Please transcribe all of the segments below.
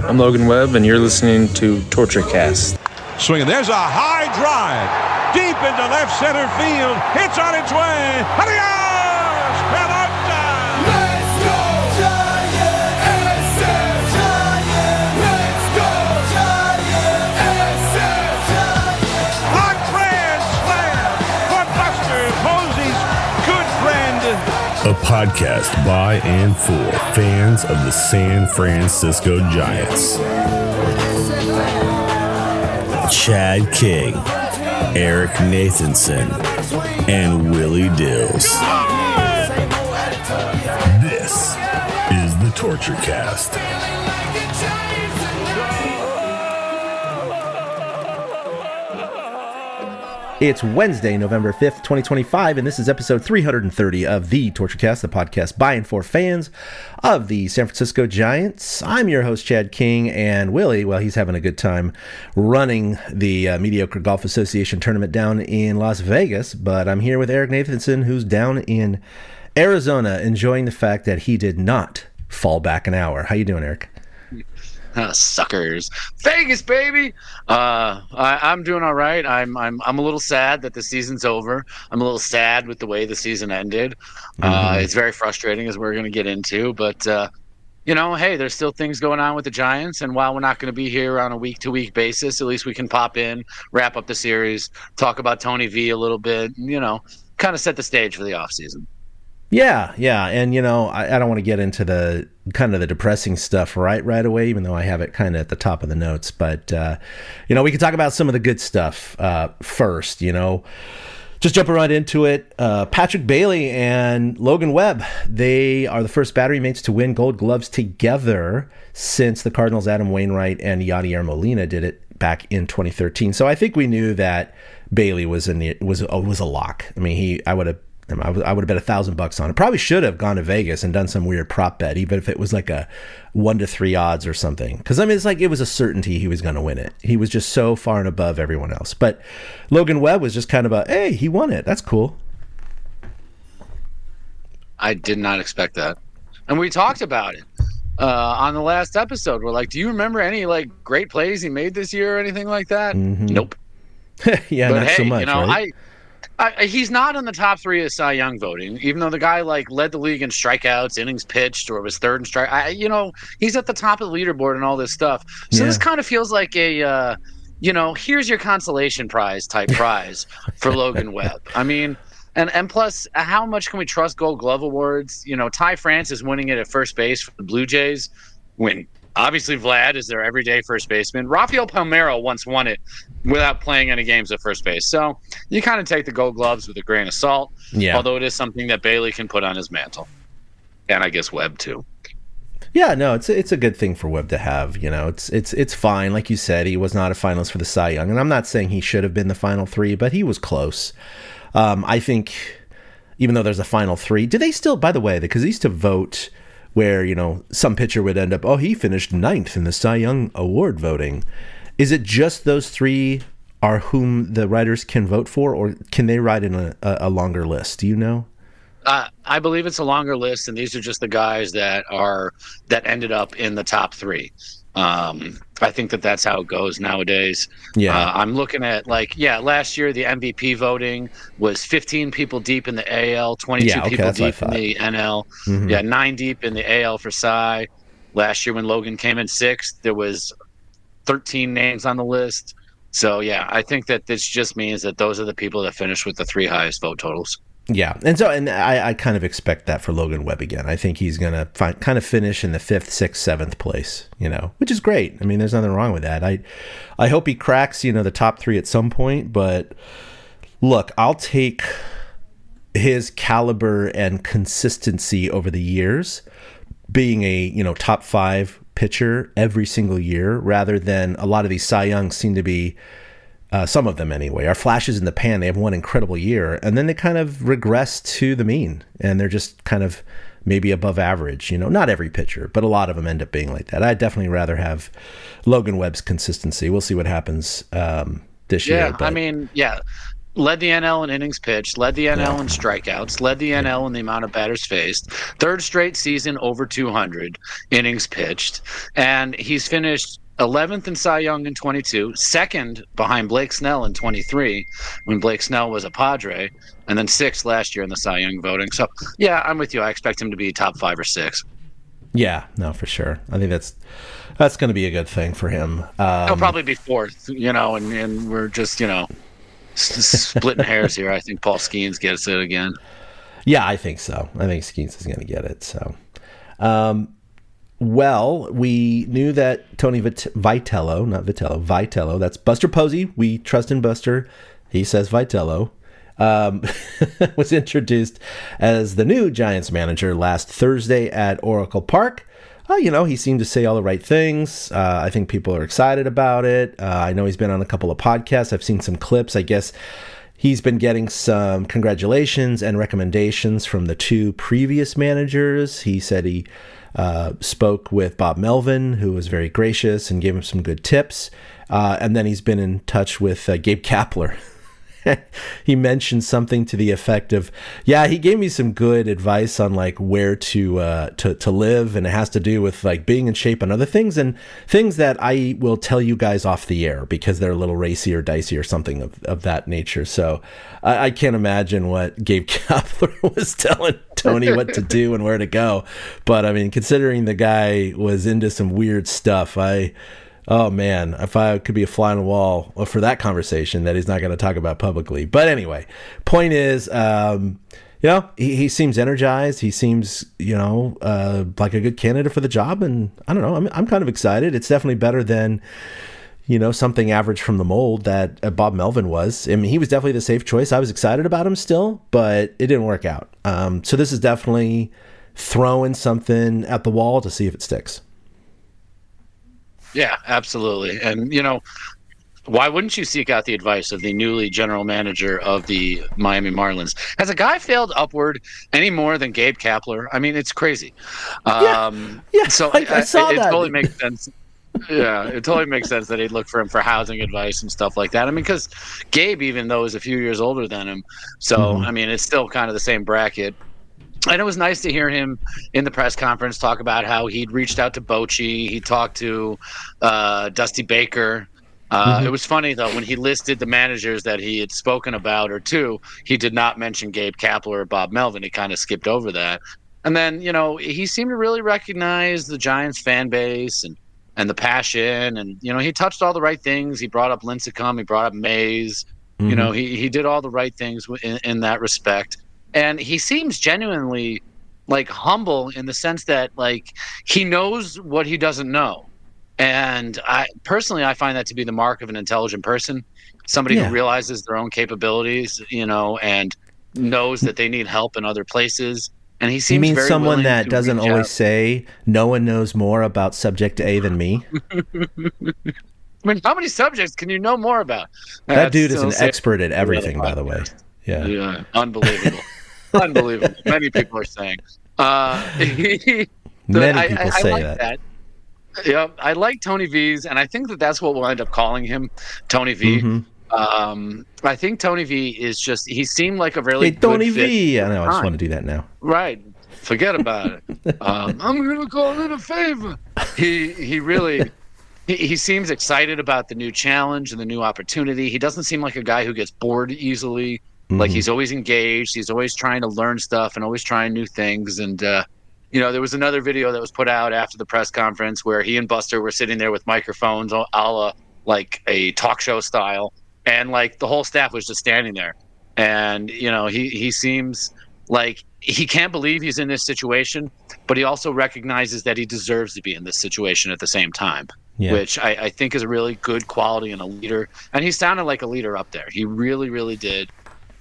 I'm Logan Webb, and you're listening to TortureCast. Swinging. There's a high drive. Deep into left center field. It's on its way. Adios! Pelota! Let's go Giants! SF Giants! Let's go Giants! SF Giants! A grand slam for Buster Posey's good friend. A podcast by and for fans of the San Francisco Giants. Chad King, Eric Nathanson, and Willie Dills. This is the TortureCast. It's Wednesday, November 5th, 2025, and this is episode 330 of the TortureCast, the podcast by and for fans of the San Francisco Giants. I'm your host, Chad King, and Willie, well, he's having a good time running the Mediocre Golf Association tournament down in Las Vegas, but I'm here with Eric Nathanson, who's down in Arizona, enjoying the fact that he did not fall back an hour. How you doing, Eric? Suckers, Vegas, baby. I'm doing all right. I'm a little sad that the season's over. I'm a little sad with the way the season ended. It's very frustrating, as we're going to get into. But hey, there's still things going on with the Giants. And while we're not going to be here on a week-to-week basis, at least we can pop in, wrap up the series, talk about Tony V a little bit, kind of set the stage for the offseason. Yeah, and I don't want to get into the kind of the depressing stuff right away, even though I have it kind of at the top of the notes. But we can talk about some of the good stuff first. Just jumping right into it. Patrick Bailey and Logan Webb, they are the first battery mates to win Gold Gloves together since the Cardinals' Adam Wainwright and Yadier Molina did it back in 2013. So I think we knew that Bailey was a lock. I mean, I would have bet $1,000 on it. Probably should have gone to Vegas and done some weird prop bet, even if it was like a 1-3 odds or something. Because it's like it was a certainty he was going to win it. He was just so far and above everyone else. But Logan Webb was just kind of hey, he won it. That's cool. I did not expect that, and we talked about it on the last episode. We're like, do you remember any great plays he made this year or anything like that? Mm-hmm. Nope. Yeah, but not so much. Right? He's not in the top 3 of Cy Young voting, even though the guy led the league in strikeouts, innings pitched, or was third in strike. He's at the top of the leaderboard and all this stuff. So This kind of feels like a, here's your consolation prize type prize for Logan Webb. I mean, and plus, how much can we trust Gold Glove awards? Ty France is winning it at first base for the Blue Jays. When obviously Vlad is their everyday first baseman. Rafael Palmeiro once won it without playing any games at first base. So you kind of take the Gold Gloves with a grain of salt, although it is something that Bailey can put on his mantle. And I guess Webb too. Yeah, no, it's a good thing for Webb to have. It's fine. Like you said, he was not a finalist for the Cy Young. And I'm not saying he should have been the final 3, but he was close. I think even though there's a final 3, do they still, by the way, because they used to vote where, some pitcher would end up, he finished 9th in the Cy Young Award voting. Is it just those 3 are whom the writers can vote for, or can they write in a longer list? Do you know? I believe it's a longer list, and these are just the guys that ended up in the top 3. I think that's how it goes nowadays. Yeah. I'm looking at last year the MVP voting was 15 people deep in the AL, 22 people deep in the NL. Mm-hmm. Yeah, 9 deep in the AL for Cy. Last year when Logan came in 6th, there was 13 names on the list. So yeah, I think that this just means that those are the people that finished with the 3 highest vote totals. Yeah, and I kind of expect that for Logan Webb again. I think he's going to kind of finish in the 5th, 6th, 7th place, which is great. I mean, there's nothing wrong with that. I hope he cracks, the top 3 at some point, but look, I'll take his caliber and consistency over the years being a, top 5 pitcher every single year, rather than a lot of these Cy Youngs seem to be, some of them anyway, are flashes in the pan. They have one incredible year, and then they kind of regress to the mean, and they're just kind of maybe above average. Not every pitcher, but a lot of them end up being like that. I'd definitely rather have Logan Webb's consistency. We'll see what happens this year. I mean, led the NL in innings pitched, led the NL in strikeouts, led the NL in the amount of batters faced, third straight season over 200 innings pitched, and he's finished 11th in Cy Young in 22, second behind Blake Snell in 23 when Blake Snell was a Padre, and then sixth last year in the Cy Young voting. So, yeah, I'm with you. I expect him to be top 5 or 6. Yeah, no, for sure. I think that's going to be a good thing for him. He'll probably be 4th, and we're just, splitting hairs here. I think Paul Skeens gets it again. Yeah, I think so. I think Skeens is going to get it. So, well, we knew that Tony Vitello, not Vitello, Vitello, that's Buster Posey. We trust in Buster. He says Vitello. Was introduced as the new Giants manager last Thursday at Oracle Park. He seemed to say all the right things. I think people are excited about it. I know he's been on a couple of podcasts. I've seen some clips. I guess he's been getting some congratulations and recommendations from the 2 previous managers. He said he spoke with Bob Melvin, who was very gracious and gave him some good tips. And then he's been in touch with Gabe Kapler. He mentioned something to the effect of, he gave me some good advice on like where to live, and it has to do with like being in shape and other things, and things that I will tell you guys off the air because they're a little racy or dicey or something of that nature. So I can't imagine what Gabe Kapler was telling Tony what to do and where to go. But I mean, considering the guy was into some weird stuff, oh man, if I could be a fly on the wall for that conversation that he's not going to talk about publicly. But anyway, point is, he seems energized. He seems, like a good candidate for the job. And I don't know, I'm kind of excited. It's definitely better than, something average from the mold that Bob Melvin was. I mean, he was definitely the safe choice. I was excited about him still, but it didn't work out. So this is definitely throwing something at the wall to see if it sticks. Yeah, absolutely. And, why wouldn't you seek out the advice of the newly general manager of the Miami Marlins? Has a guy failed upward any more than Gabe Kapler? I mean, it's crazy. So I saw it that. Totally makes sense. Yeah, it totally makes sense that he'd look for him for housing advice and stuff like that. I mean, because Gabe, even though is a few years older than him, so, I mean, it's still kind of the same bracket. And it was nice to hear him in the press conference talk about how he'd reached out to Bochy. He talked to Dusty Baker. It was funny, though, when he listed the managers that he had spoken about or 2, he did not mention Gabe Kapler or Bob Melvin. He kind of skipped over that. And then, he seemed to really recognize the Giants fan base and the passion. And, he touched all the right things. He brought up Lincecum. He brought up Mays. He did all the right things in that respect. And he seems genuinely like humble in the sense that like he knows what he doesn't know. And I find that to be the mark of an intelligent person, somebody who realizes their own capabilities, and knows that they need help in other places. And he seems very someone that doesn't always say no one knows more about subject A than me. I mean, how many subjects can you know more about? That dude is an expert at everything, by the way. Yeah, unbelievable. Unbelievable. Many people are saying. Many people say that. Yeah, I like Tony V's, and I think that's what we'll end up calling him, Tony V. I think Tony V is just, he seemed like a really good Tony fit. V. I know, I just want to do that now. Right. Forget about it. I'm going to call it a favor. He really... He seems excited about the new challenge and the new opportunity. He doesn't seem like a guy who gets bored easily. Like he's always engaged. He's always trying to learn stuff and always trying new things. And, there was another video that was put out after the press conference where he and Buster were sitting there with microphones a la like a talk show style. And like the whole staff was just standing there. And, he seems like he can't believe he's in this situation, but he also recognizes that he deserves to be in this situation at the same time. Yeah. Which I think is a really good quality in a leader. And he sounded like a leader up there. He really, really did.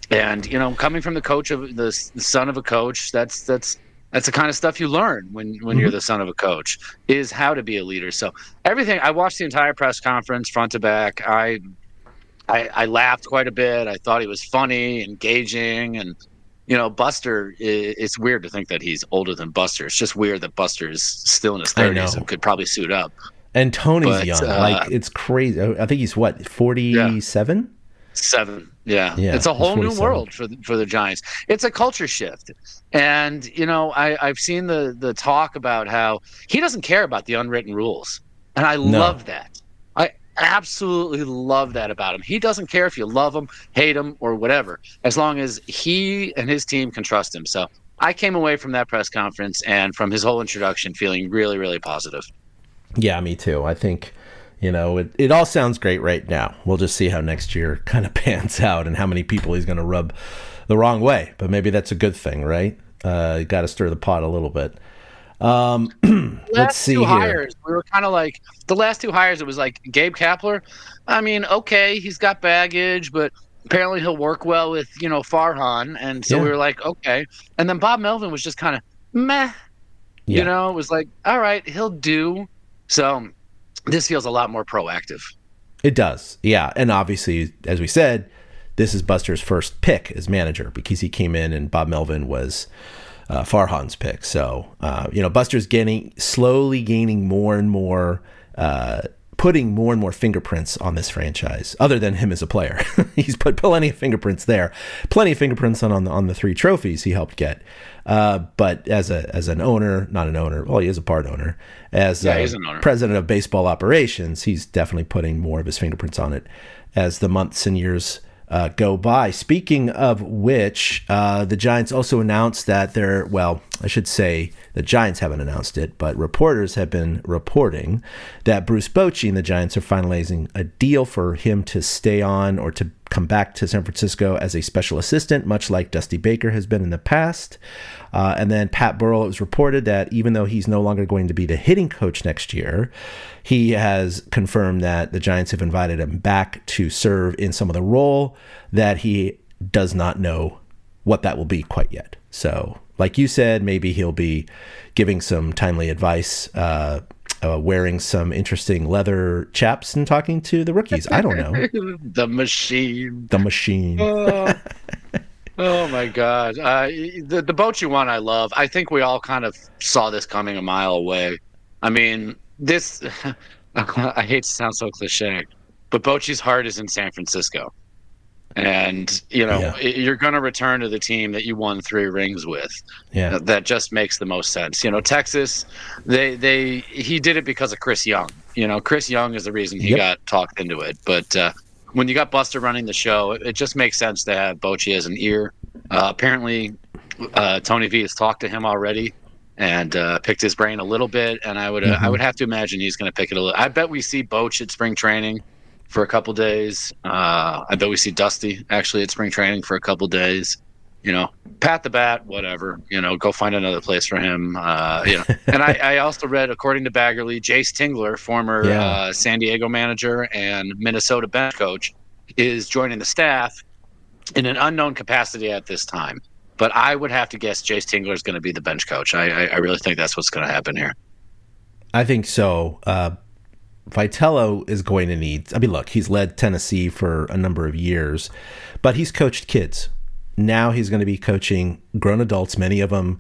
And, coming from the coach of the son of a coach, that's the kind of stuff you learn when you're the son of a coach, is how to be a leader. So everything, I watched the entire press conference front to back. I laughed quite a bit. I thought he was funny, engaging. And, Buster, it's weird to think that he's older than Buster. It's just weird that Buster is still in his 30s and could probably suit up. And Tony's young. It's crazy. I think he's 47? 7. Yeah. Yeah, It's a whole new 47. world for the Giants. It's a culture shift. And, I've seen the talk about how he doesn't care about the unwritten rules. And I love that. I absolutely love that about him. He doesn't care if you love him, hate him, or whatever, as long as he and his team can trust him. So I came away from that press conference and from his whole introduction feeling really, really positive. Yeah, me too. I think, it all sounds great right now. We'll just see how next year kind of pans out and how many people he's going to rub the wrong way. But maybe that's a good thing, right? You got to stir the pot a little bit. Let's see here. Hires, we were kind of like the last 2 hires. It was like Gabe Kapler. I mean, okay, he's got baggage, but apparently he'll work well with Farhan, and so we were like, okay. And then Bob Melvin was just kind of meh. Yeah. It was like, all right, he'll do. So this feels a lot more proactive. It does. Yeah. And obviously, as we said, this is Buster's first pick as manager because he came in and Bob Melvin was Farhan's pick. So, Buster's slowly gaining more and more, putting more and more fingerprints on this franchise, other than him as a player. He's put plenty of fingerprints there, plenty of fingerprints on the 3 trophies he helped get. But as an owner, not an owner, well, he is a part owner. As he's an owner. President of baseball operations, he's definitely putting more of his fingerprints on it as the months and years go by. Speaking of which, the Giants also announced that I should say the Giants haven't announced it, but reporters have been reporting that Bruce Bochy and the Giants are finalizing a deal for him to stay on or to come back to San Francisco as a special assistant, much like Dusty Baker has been in the past. And then Pat Burrell, it was reported that even though he's no longer going to be the hitting coach next year, he has confirmed that the Giants have invited him back to serve in some of the role that he does not know what that will be quite yet. So, like you said, maybe he'll be giving some timely advice, wearing some interesting leather chaps and talking to the rookies. I don't know. The machine. Oh my God. The Bochy one I love. I think we all kind of saw this coming a mile away. I mean, this, I hate to sound so cliche, but Bochy's heart is in San Francisco. And, you're going to return to the team that you won 3 rings with. Yeah. That just makes the most sense. Texas, he did it because of Chris Young. Chris Young is the reason he got talked into it. But when you got Buster running the show, it just makes sense to have Bochy as an ear. Apparently, Tony V has talked to him already and picked his brain a little bit. And I would have to imagine he's going to pick it a little. I bet we see Boch at spring training for a couple days. I bet we see Dusty actually at spring training for a couple days. Pat the bat, whatever. Go find another place for him. And I also read, according to Baggerly, Jace Tingler, former San Diego manager and Minnesota bench coach, is joining the staff in an unknown capacity at this time. But I would have to guess Jace Tingler is going to be the bench coach. I really think that's what's going to happen here. I think so. Vitello is going to need... look, he's led Tennessee for a number of years, but he's coached kids. Now he's going to be coaching grown adults, many of them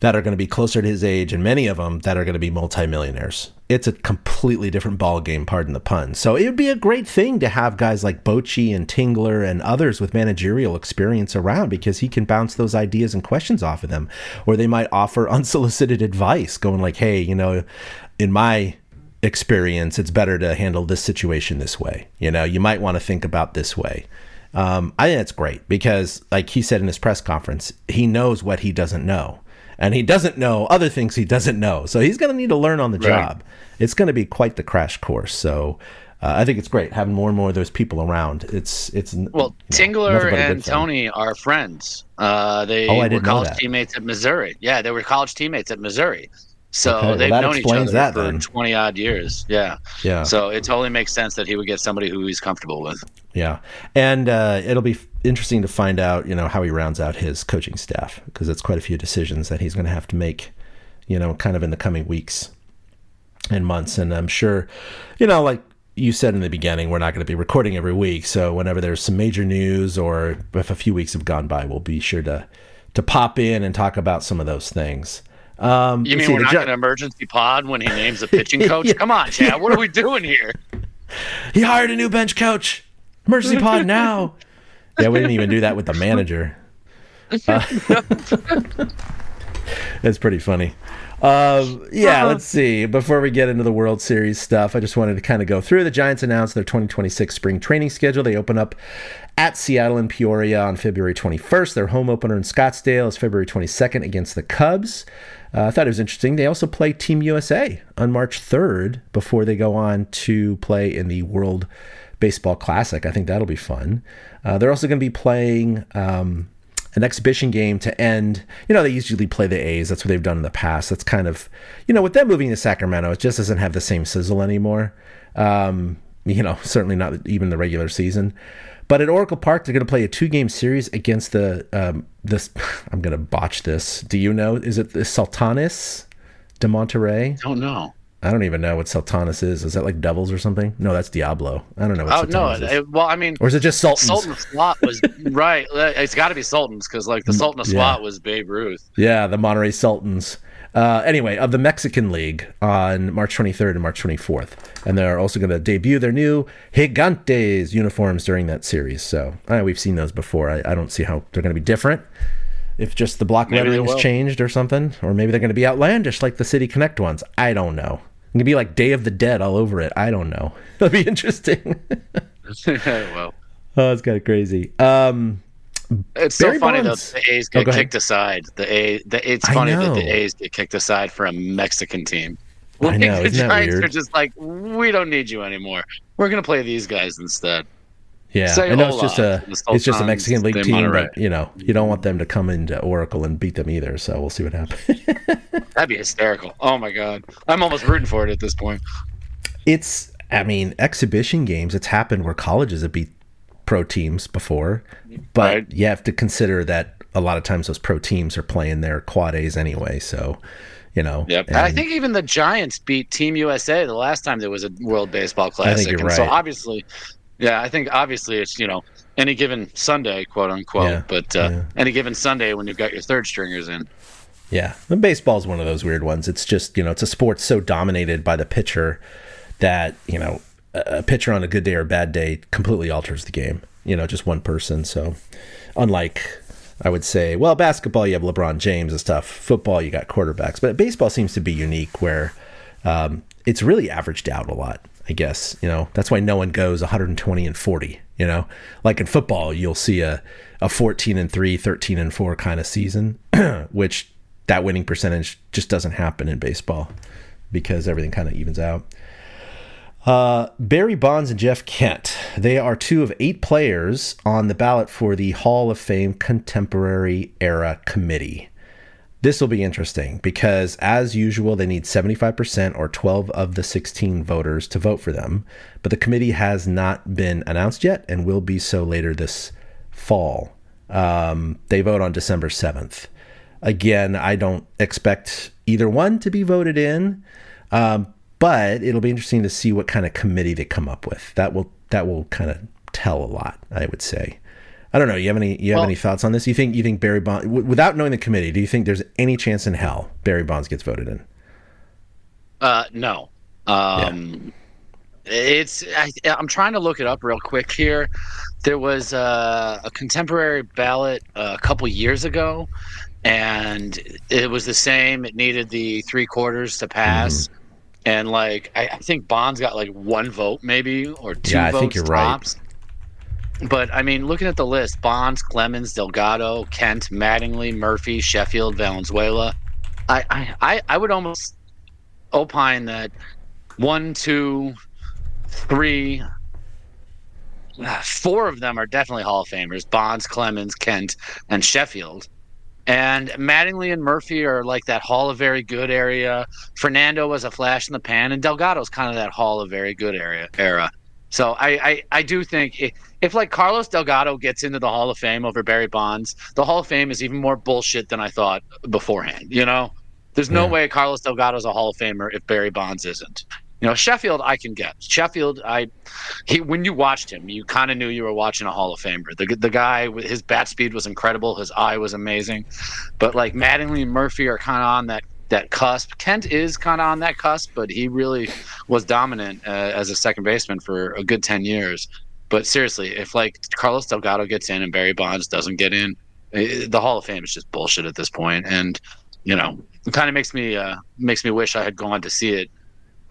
that are going to be closer to his age, and many of them that are going to be multimillionaires. It's a completely different ball game, pardon the pun. So it would be a great thing to have guys like Bochy and Tingler and others with managerial experience around, because he can bounce those ideas and questions off of them, or they might offer unsolicited advice going like, hey, in my experience, it's better to handle this situation this way. You might want to think about this way. I think that's great because, like he said in his press conference, he knows what he doesn't know, and he doesn't know other things he doesn't know. So he's going to need to learn on the job. It's going to be quite the crash course. So I think it's great having more and more of those people around. Tingler and Tony are friends. They were college teammates at Missouri. Yeah, they were college teammates at Missouri. So they've known each other for 20 odd years. Yeah. So it totally makes sense that he would get somebody who he's comfortable with. Yeah. And it'll be interesting to find out, how he rounds out his coaching staff, because it's quite a few decisions that he's going to have to make, kind of in the coming weeks and months. And I'm sure, like you said in the beginning, we're not going to be recording every week. So whenever there's some major news or if a few weeks have gone by, we'll be sure to pop in and talk about some of those things. You mean we're not going to emergency pod when he names a pitching coach? Come on, Chad. What are we doing here? He hired a new bench coach. Mercy pod now. Yeah, we didn't even do that with the manager. It's pretty funny. Let's see. Before we get into the World Series stuff, I just wanted to kind of go through. The Giants announced their 2026 spring training schedule. They open up at Seattle and Peoria on February 21st. Their home opener in Scottsdale is February 22nd against the Cubs. I thought it was interesting. They also play Team USA on March 3rd before they go on to play in the World Baseball Classic. I think that'll be fun. They're also going to be playing an exhibition game to end. They usually play the A's. That's what they've done in the past. That's kind of, with them moving to Sacramento, it just doesn't have the same sizzle anymore. Certainly not even the regular season. But at Oracle Park, they're going to play a 2-game series against the, I'm going to botch this. Do you know? Is it the Sultanes de Monterrey? Don't know. I don't even know what Sultanes is. Is that like Devils or something? No, that's Diablo. I don't know what Sultanes is. Or is it just Sultans? Sultan of SWAT was, right. It's got to be Sultans because the Sultan of SWAT was Babe Ruth. Yeah, the Monterey Sultans. Anyway, of the Mexican League on March 23rd and March 24th. And they're also going to debut their new Gigantes uniforms during that series. So we've seen those before. I don't see how they're going to be different. If just the block lettering has changed or something. Or maybe they're going to be outlandish like the City Connect ones. I don't know. It's going to be like Day of the Dead all over it. I don't know. It'll be interesting. Well. Oh, it's kind of crazy. It's Barry so funny Bonds. Though the A's get kicked aside. It's funny that the A's get kicked aside for a Mexican team. I know, the isn't that Giants weird? are just like, we don't need you anymore. We're gonna play these guys instead. Yeah, I know it's just a Mexican League team, but you don't want them to come into Oracle and beat them either. So we'll see what happens. That'd be hysterical. Oh my god, I'm almost rooting for it at this point. Exhibition games. It's happened where colleges have beat pro teams before, but you have to consider that a lot of times those pro teams are playing their quad A's anyway. So, Yep. I think even the Giants beat Team USA the last time there was a World Baseball Classic. I think you're right. So obviously, it's any given Sunday, quote unquote. Any given Sunday when you've got your third stringers in. Yeah, the baseball is one of those weird ones. It's just it's a sport so dominated by the pitcher that a pitcher on a good day or a bad day completely alters the game. Just one person. So unlike, I would say, basketball, you have LeBron James and stuff. Football, you got quarterbacks. But baseball seems to be unique where it's really averaged out a lot, I guess. That's why no one goes 120-40. Like in football, you'll see a 14-3, 13-4 kind of season, which that winning percentage just doesn't happen in baseball because everything kind of evens out. Barry Bonds and Jeff Kent. They are 2 of 8 players on the ballot for the Hall of Fame Contemporary Era Committee. This will be interesting because, as usual, they need 75% or 12 of the 16 voters to vote for them. But the committee has not been announced yet and will be so later this fall. They vote on December 7th. Again, I don't expect either one to be voted in. But it'll be interesting to see what kind of committee they come up with. That will kind of tell a lot, I would say. I don't know. You have any thoughts on this? You think Barry Bonds, without knowing the committee, do you think there's any chance in hell Barry Bonds gets voted in? No. I'm trying to look it up real quick here. There was a contemporary ballot a couple years ago, and it was the same. It needed the 3/4 to pass. Mm-hmm. And I think Bonds got 1 vote maybe or 2 votes. I think you're tops. Right. But looking at the list: Bonds, Clemens, Delgado, Kent, Mattingly, Murphy, Sheffield, Valenzuela. I would almost opine that 1, 2, 3, 4 of them are definitely Hall of Famers: Bonds, Clemens, Kent, and Sheffield. And Mattingly and Murphy are like that Hall of Very Good area. Fernando was a flash in the pan, and Delgado's kind of that Hall of Very Good era. So I do think if Carlos Delgado gets into the Hall of Fame over Barry Bonds, the Hall of Fame is even more bullshit than I thought beforehand. There's no way Carlos Delgado's a Hall of Famer if Barry Bonds isn't. Sheffield, I can get. Sheffield, when you watched him, you kind of knew you were watching a Hall of Famer. The guy, his bat speed was incredible. His eye was amazing. But Mattingly and Murphy are kind of on that cusp. Kent is kind of on that cusp, but he really was dominant as a second baseman for a good 10 years. But seriously, if like Carlos Delgado gets in and Barry Bonds doesn't get in, the Hall of Fame is just bullshit at this point. And it kind of makes me wish I had gone to see it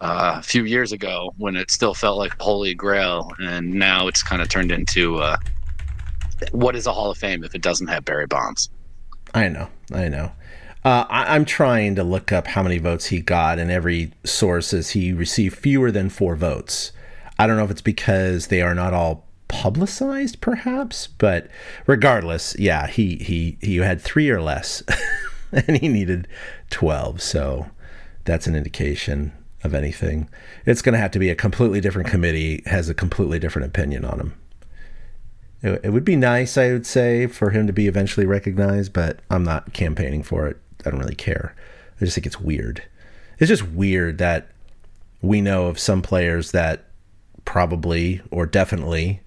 a few years ago when it still felt like holy grail, and now it's kind of turned into what is a Hall of Fame if it doesn't have Barry Bonds? I know. I'm trying to look up how many votes he got, and every source says he received fewer than 4 votes. I don't know if it's because they are not all publicized, perhaps, but regardless, yeah, he had 3 or less, and he needed 12. So that's an indication of anything. It's going to have to be a completely different committee, has a completely different opinion on him. It would be nice, I would say, for him to be eventually recognized, but I'm not campaigning for it. I don't really care. I just think it's weird. It's just weird that we know of some players that probably or definitely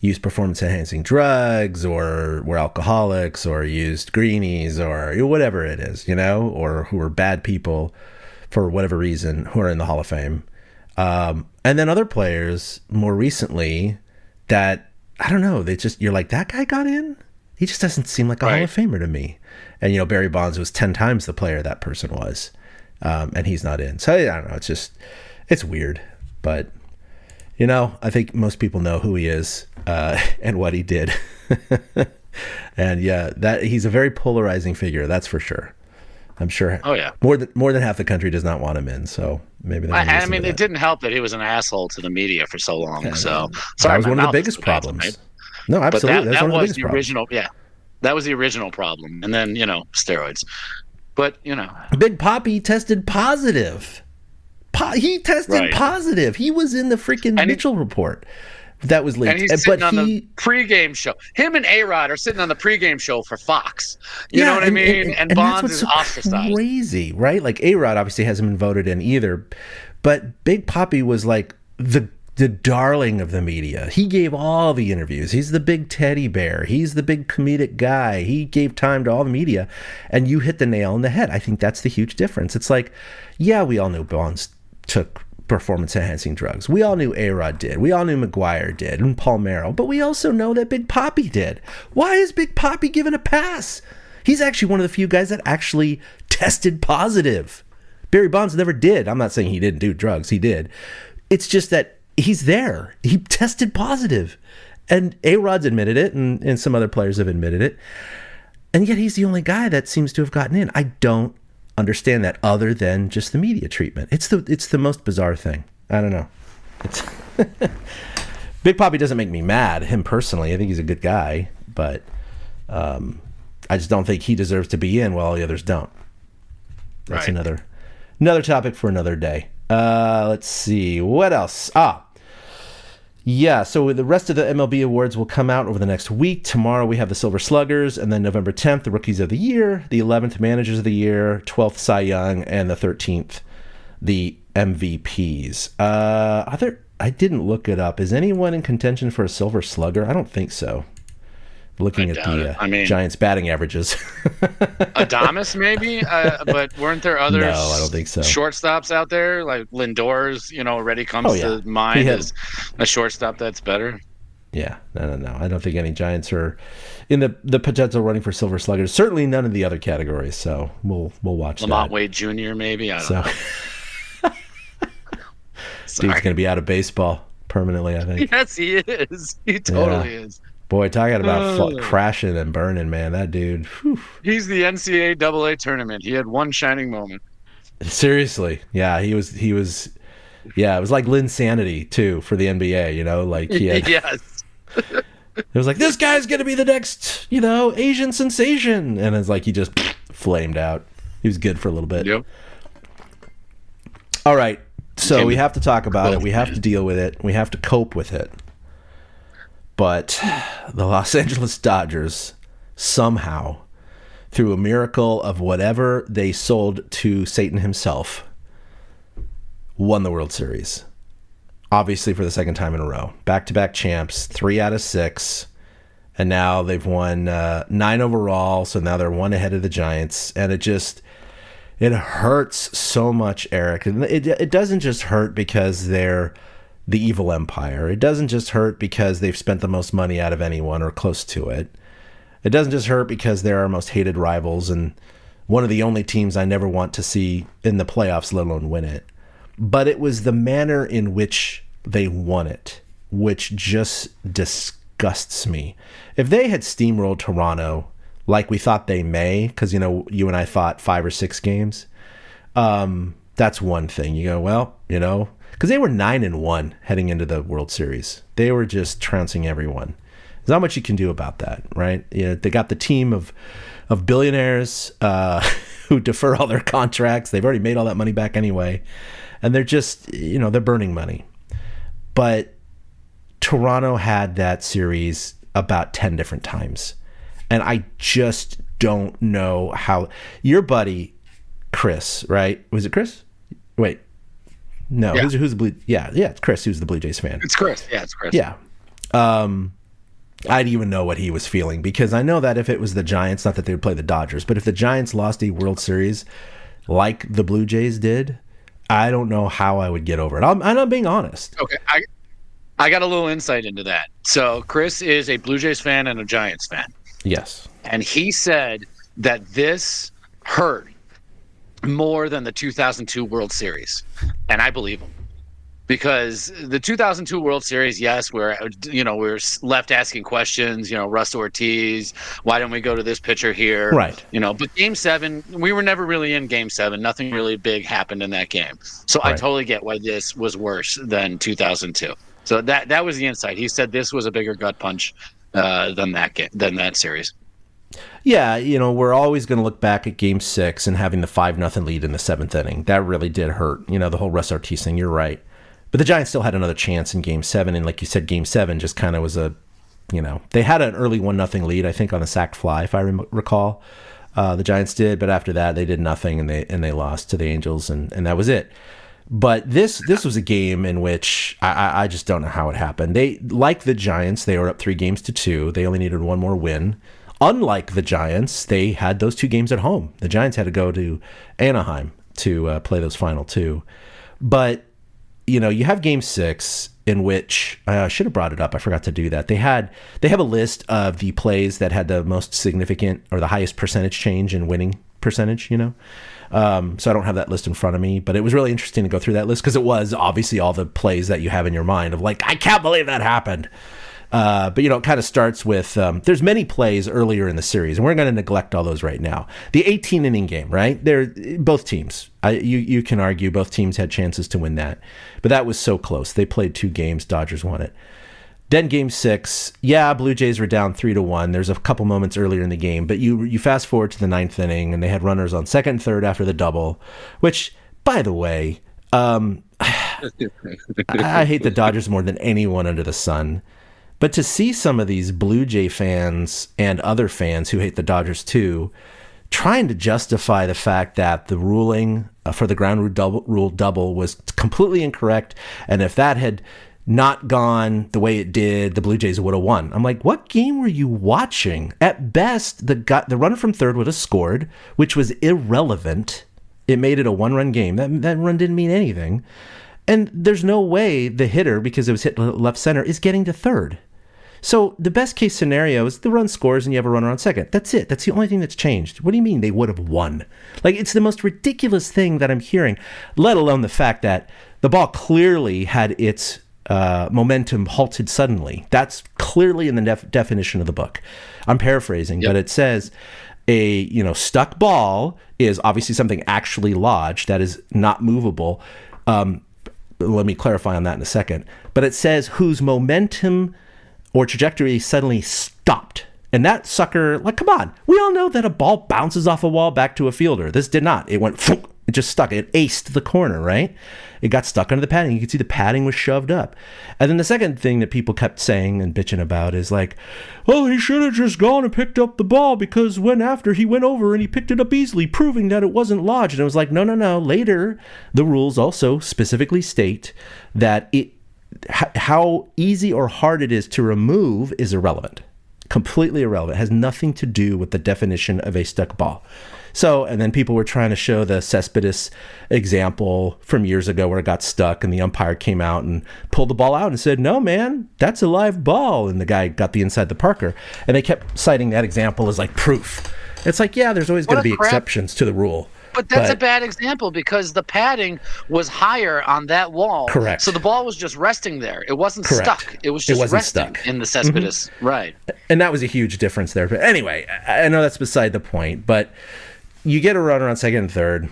used performance-enhancing drugs or were alcoholics or used greenies or whatever it is, or who are bad people for whatever reason who are in the Hall of Fame. And then other players more recently that, I don't know, you're like, that guy got in? He just doesn't seem like a Hall of Famer to me. And, Barry Bonds was 10 times the player that person was. And he's not in. So I don't know. It's weird. But, I think most people know who he is and what he did. And yeah, he's a very polarizing figure. That's for sure. I'm sure. Oh yeah. More than half the country does not want him in. So maybe. It didn't help that he was an asshole to the media for so long. Yeah, so that was one of the biggest problems. Right? No, absolutely. That was the original. Yeah, that was the original problem. And then steroids. But Big Papi tested positive. He tested positive. He was in the freaking Mitchell report. That was leaked. And he's sitting on the pregame show. Him and A-Rod are sitting on the pregame show for Fox. You know what I mean? And Bonds is ostracized. Crazy, right? Like A-Rod obviously hasn't been voted in either. But Big Papi was like the darling of the media. He gave all the interviews. He's the big teddy bear. He's the big comedic guy. He gave time to all the media. And you hit the nail on the head. I think that's the huge difference. It's like, yeah, we all knew Bonds took performance-enhancing drugs. We all knew A-Rod did. We all knew McGuire did and Palmeiro. But we also know that Big Papi did. Why is Big Papi given a pass? He's actually one of the few guys that actually tested positive. Barry Bonds never did. I'm not saying he didn't do drugs. He did. It's just that he's there. He tested positive. And A-Rod's admitted it, and some other players have admitted it. And yet he's the only guy that seems to have gotten in. I don't understand that other than just the media treatment. It's the most bizarre thing. I don't know. Big Papi doesn't make me mad, him personally. I think he's a good guy, but I just don't think he deserves to be in while all the others don't. That's another topic for another day. Let's see. What else? Yeah, so the rest of the MLB awards will come out over the next week. Tomorrow we have the Silver Sluggers, and then November 10th, the Rookies of the Year, the 11th, Managers of the Year, 12th, Cy Young, and the 13th, the MVPs. I didn't look it up. Is anyone in contention for a Silver Slugger? I don't think so. Looking at the Giants' batting averages. Adames, maybe? But weren't there other No, I don't think so. shortstops out there? Like Lindor's, already comes to mind as a shortstop that's better. Yeah, no. I don't think any Giants are in the potential running for Silver Sluggers. Certainly none of the other categories, so we'll watch Lamont that. Wade Jr., maybe? I don't know. Dude's going to be out of baseball permanently, I think. Yes, he is. He totally is. Boy, talking about crashing and burning, man, that dude. Whew. He's the NCAA tournament. He had one shining moment. Seriously. Yeah, he was yeah, it was like Linsanity too for the NBA, like he had Yes. It was like, this guy's going to be the next, Asian sensation, and it's like he just flamed out. He was good for a little bit. Yep. All right. So we have to talk about it. We have to deal with it. We have to cope with it. But the Los Angeles Dodgers somehow, through a miracle of whatever they sold to Satan himself, won the World Series. Obviously for the second time in a row. Back-to-back champs, 3 out of 6. And now they've won 9 overall, so now they're 1 ahead of the Giants. And it hurts so much, Eric. And it doesn't just hurt because they're the evil empire. It doesn't just hurt because they've spent the most money out of anyone or close to it. It doesn't just hurt because they're our most hated rivals and one of the only teams I never want to see in the playoffs, let alone win it. But it was the manner in which they won it, which just disgusts me. If they had steamrolled Toronto like we thought they may, because, you know, you and I thought 5 or 6 games, that's one thing. You go, well, you know, because they were 9-1 heading into the World Series. They were just trouncing everyone. There's not much you can do about that, right? You know, they got the team of billionaires who defer all their contracts. They've already made all that money back anyway. And they're just, you know, they're burning money. But Toronto had that series about 10 different times. And I just don't know how. Your buddy, Chris, right? Was it Chris? Wait. No, yeah. Who's the Blue? Yeah, it's Chris who's the Blue Jays fan. It's Chris. Yeah, it's Chris. Yeah. I didn't even know what he was feeling, because I know that if it was the Giants, not that they would play the Dodgers, but if the Giants lost a World Series like the Blue Jays did, I don't know how I would get over it. I'm being honest. Okay, I got a little insight into that. So Chris is a Blue Jays fan and a Giants fan. Yes. And he said that this hurt more than the 2002 World Series. And I believe him. Because the 2002 World Series, yes, we're left asking questions, you know, Russ Ortiz, why don't we go to this pitcher here? Right. You know, but Game 7, we were never really in Game 7. Nothing really big happened in that game. So right. I totally get why this was worse than 2002. So that was the insight. He said this was a bigger gut punch than that series. Yeah, you know, we're always going to look back at Game 6 and having the 5-0 lead in the 7th inning. That really did hurt. You know, the whole Russ Ortiz thing, you're right. But the Giants still had another chance in Game 7, and like you said, Game 7 just kind of was they had an early 1-0 lead, I think, on a sacked fly, if I recall. The Giants did, but after that, they did nothing, and they lost to the Angels, and that was it. But this was a game in which I just don't know how it happened. They, like the Giants, they were up 3-2. They only needed one more win. Unlike the Giants, they had those 2 games at home. The Giants had to go to Anaheim to play those final 2. But you know, you have Game 6 in which I should have brought it up. I forgot to do that. They have a list of the plays that had the most significant or the highest percentage change in winning percentage, you know. So I don't have that list in front of me, but it was really interesting to go through that list because it was obviously all the plays that you have in your mind of like, I can't believe that happened. But, you know, it kind of starts with, there's many plays earlier in the series, and we're going to neglect all those right now. The 18-inning game, right? They're both teams. You can argue both teams had chances to win that. But that was so close. They played 2 games. Dodgers won it. Then Game 6, yeah, Blue Jays were down 3-1. There's a couple moments earlier in the game, but you fast forward to the 9th inning, and they had runners on second and third after the double, which, by the way, I hate the Dodgers more than anyone under the sun. But to see some of these Blue Jay fans and other fans who hate the Dodgers too, trying to justify the fact that the ruling for the ground rule double was completely incorrect, and if that had not gone the way it did, the Blue Jays would have won. I'm like, what game were you watching? At best, the runner from third would have scored, which was irrelevant. It made it a 1-run game. That run didn't mean anything. And there's no way the hitter, because it was hit left center, is getting to third. So the best case scenario is the run scores and you have a runner on second. That's it. That's the only thing that's changed. What do you mean they would have won? Like, it's the most ridiculous thing that I'm hearing, let alone the fact that the ball clearly had its momentum halted suddenly. That's clearly in the definition of the book. I'm paraphrasing, but it says a stuck ball is obviously something actually lodged that is not movable. Let me clarify on that in a second. But it says whose momentum or trajectory suddenly stopped. And that sucker, like, come on. We all know that a ball bounces off a wall back to a fielder. This did not. It went, it just stuck. It aced the corner, right? It got stuck under the padding. You could see the padding was shoved up. And then the second thing that people kept saying and bitching about is like, well, he should have just gone and picked up the ball because after he went over and he picked it up easily, proving that it wasn't lodged. And it was like, no. Later, the rules also specifically state that how easy or hard it is to remove is irrelevant. Completely irrelevant. It has nothing to do with the definition of a stuck ball. So, and then people were trying to show the Cespedes example from years ago where it got stuck and the umpire came out and pulled the ball out and said, no, man, that's a live ball. And the guy got the inside the Parker. And they kept citing that example as like proof. It's like, yeah, there's always going to be exceptions to the rule. But that's a bad example because the padding was higher on that wall. Correct. So the ball was just resting there. It wasn't Correct. stuck. It was just resting stuck in the Cespedes. Mm-hmm. Right. And that was a huge difference there. But anyway, I know that's beside the point. But you get a runner on second and third.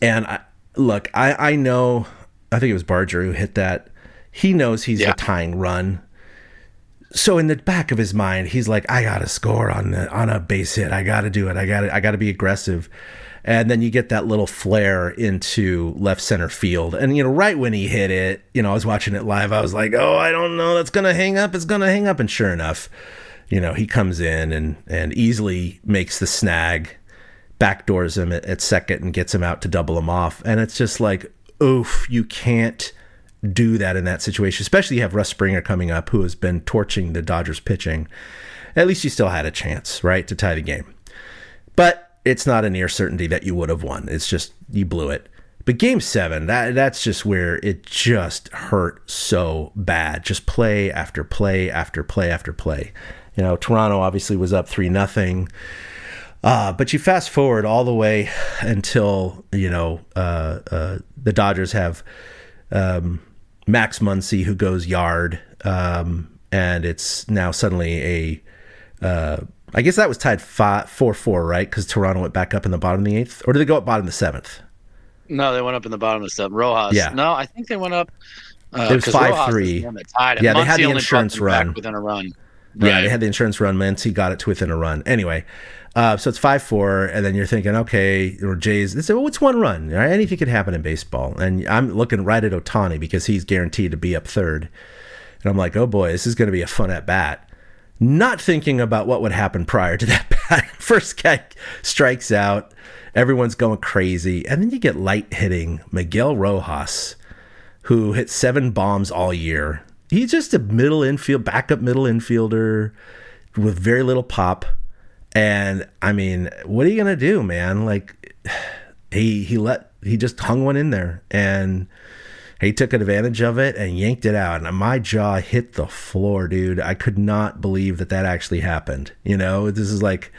And I know, I think it was Barger who hit that. He knows he's the tying run. So in the back of his mind, he's like, I got to score on a base hit. I got to do it. I got to be aggressive. And then you get that little flare into left center field. And, right when he hit it, I was watching it live. I was like, oh, I don't know. That's going to hang up. It's going to hang up. And sure enough, he comes in and easily makes the snag, backdoors him at second and gets him out to double him off. And it's just like, oof, you can't do that in that situation. Especially you have Russ Springer coming up who has been torching the Dodgers pitching. At least you still had a chance, right, to tie the game. But it's not a near certainty that you would have won. It's just you blew it. But game 7, that's just where it just hurt so bad. Just play after play after play after play. Toronto obviously was up 3-0. But you fast forward all the way until, the Dodgers have Max Muncy who goes yard. And it's now suddenly I guess that was tied 4-4, right? Because Toronto went back up in the bottom of the 8th? Or did they go up bottom of the 7th? No, they went up in the bottom of the 7th. Rojas. Yeah. No, I think they went up. It was 5-3. Yeah, they had the insurance run. Within a run. Yeah, Right. they had the insurance run. Muncy got it to within a run. Anyway, so it's 5-4, and then you're thinking, okay, or Jays, they say, well, it's one run. Right? Anything could happen in baseball. And I'm looking right at Ohtani because he's guaranteed to be up third. And I'm like, oh boy, this is going to be a fun at bat. Not thinking about what would happen prior to that bat. First guy strikes out. Everyone's going crazy. And then you get light hitting Miguel Rojas, who hit 7 bombs all year. He's just a backup middle infielder with very little pop. And I mean, what are you going to do, man? Like he just hung one in there and he took advantage of it and yanked it out. And my jaw hit the floor, dude. I could not believe that actually happened. This is like,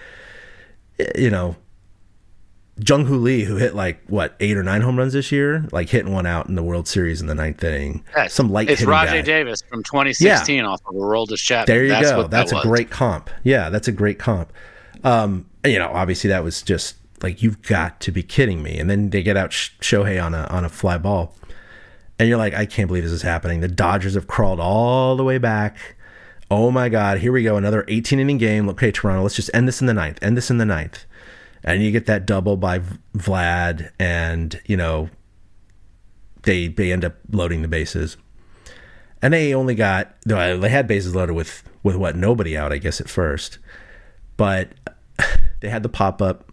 Jung-Hoo Lee, who hit 8 or 9 home runs this year, hitting one out in the World Series in the 9th inning. Yes. Some light hitting Rajay guy. Davis from 2016 off of Aroldis Chapman. There you go. That's a great comp. Yeah, that's a great comp. Obviously that was just like, you've got to be kidding me. And then they get out Shohei on a fly ball. And you're like, I can't believe this is happening. The Dodgers have crawled all the way back. Oh my God, here we go. Another 18-inning game. Okay, Toronto, let's just end this in the 9th. And you get that double by Vlad, and, they end up loading the bases. And they only got, they had bases loaded with what, nobody out, I guess, at first. But they had the pop-up.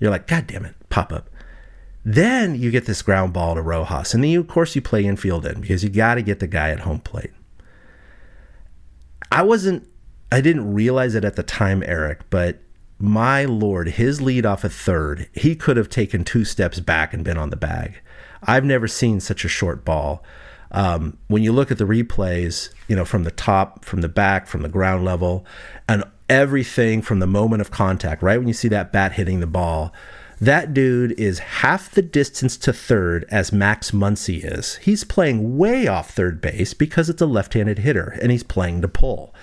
You're like, God damn it, pop-up. Then you get this ground ball to Rojas. And then, of course, you play infield in because you got to get the guy at home plate. I didn't realize it at the time, Eric, but my Lord, his lead off at third, he could have taken 2 steps back and been on the bag. I've never seen such a short ball. When you look at the replays, from the top, from the back, from the ground level, and everything from the moment of contact, right when you see that bat hitting the ball, that dude is half the distance to third as Max Muncy is. He's playing way off third base because it's a left-handed hitter, and he's playing to pull.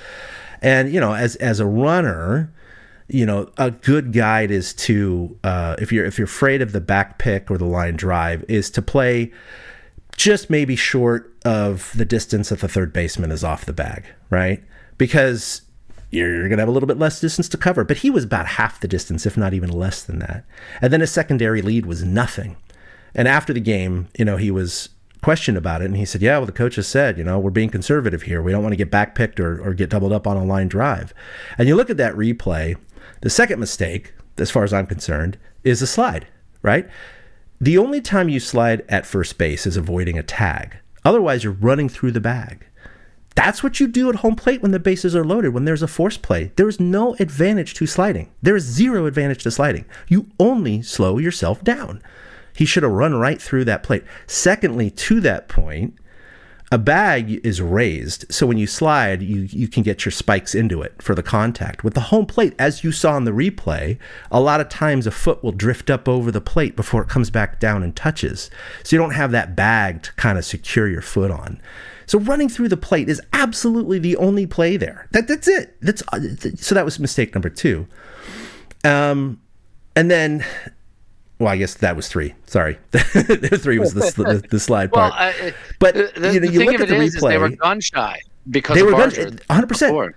And, as a runner, a good guide is to, if you're afraid of the back pick or the line drive, is to play just maybe short of the distance that the third baseman is off the bag, right? Because you're going to have a little bit less distance to cover. But he was about half the distance, if not even less than that. And then his secondary lead was nothing. And after the game, he was questioned about it. And he said, yeah, well, the coach has said, we're being conservative here. We don't want to get backpicked or get doubled up on a line drive. And you look at that replay, the second mistake, as far as I'm concerned, is a slide, right? The only time you slide at first base is avoiding a tag. Otherwise, you're running through the bag. That's what you do at home plate when the bases are loaded, when there's a force play. There is no advantage to sliding. There is zero advantage to sliding. You only slow yourself down. He should have run right through that plate. Secondly, to that point, a bag is raised, so when you slide, you can get your spikes into it for the contact. With the home plate, as you saw in the replay, a lot of times a foot will drift up over the plate before it comes back down and touches. So you don't have that bag to kind of secure your foot on. So running through the plate is absolutely the only play there. That's it. So that was mistake number 2. And then... Well, I guess that was 3. Sorry, 3 was the slide part. But you look at the replay. They were gun shy because they of were Barger. 100%.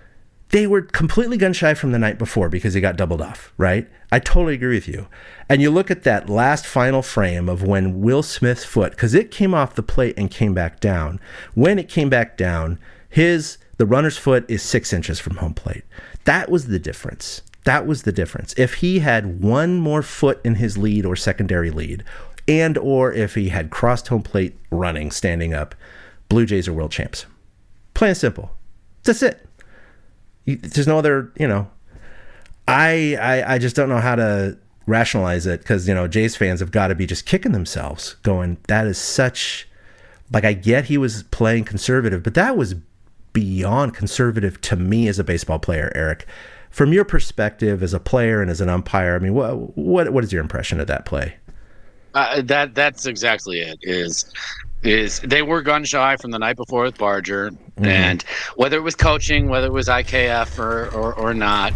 They were completely gun shy from the night before because he got doubled off. Right? I totally agree with you. And you look at that last final frame of when Will Smith's foot, because it came off the plate and came back down. When it came back down, the runner's foot is 6 inches from home plate. That was the difference. That was the difference. If he had one more foot in his lead or secondary lead, and or if he had crossed home plate running, standing up, Blue Jays are world champs. Plain and simple. That's it. There's no other, I just don't know how to rationalize it because, Jays fans have got to be just kicking themselves going, that is such, I get he was playing conservative, but that was beyond conservative to me as a baseball player, Eric. From your perspective as a player and as an umpire, I mean, what is your impression of that play? That's exactly it. Is they were gun shy from the night before with Barger, and whether it was coaching, whether it was IKF or not,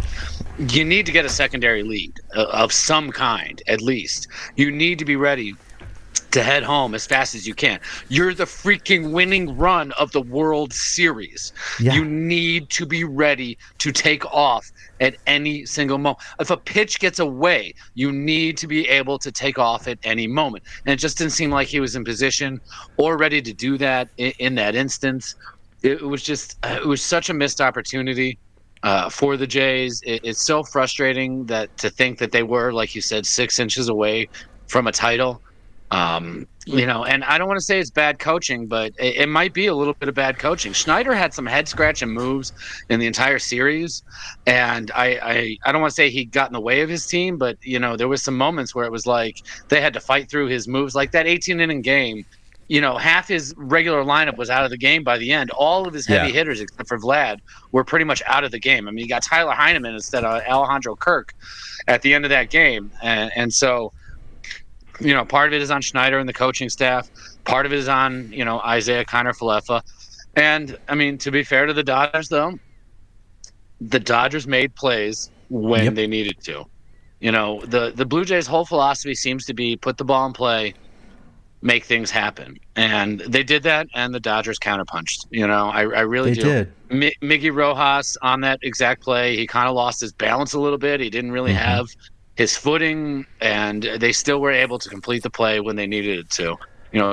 you need to get a secondary lead of some kind at least. You need to be ready to head home as fast as you can. You're the freaking winning run of the World Series. Yeah. You need to be ready to take off at any single moment. If a pitch gets away, you need to be able to take off at any moment. And it just didn't seem like he was in position or ready to do that in that instance. It was such a missed opportunity for the Jays. It's so frustrating to think that they were, like you said, 6 inches away from a title. And I don't want to say it's bad coaching, but it might be a little bit of bad coaching. Schneider had some head scratching moves in the entire series, and I don't want to say he got in the way of his team, but there was some moments where it was like they had to fight through his moves, like that 18-inning game. Half his regular lineup was out of the game by the end. All of his heavy hitters, except for Vlad, were pretty much out of the game. I mean, you got Tyler Heineman instead of Alejandro Kirk at the end of that game, and so. Part of it is on Schneider and the coaching staff. Part of it is on, Isaiah Kiner-Falefa. And, I mean, to be fair to the Dodgers, though, the Dodgers made plays when they needed to. The Blue Jays' whole philosophy seems to be put the ball in play, make things happen. And they did that, and the Dodgers counterpunched. I really do. Miggy Rojas on that exact play, he kind of lost his balance a little bit. He didn't really have his footing, and they still were able to complete the play when they needed it to.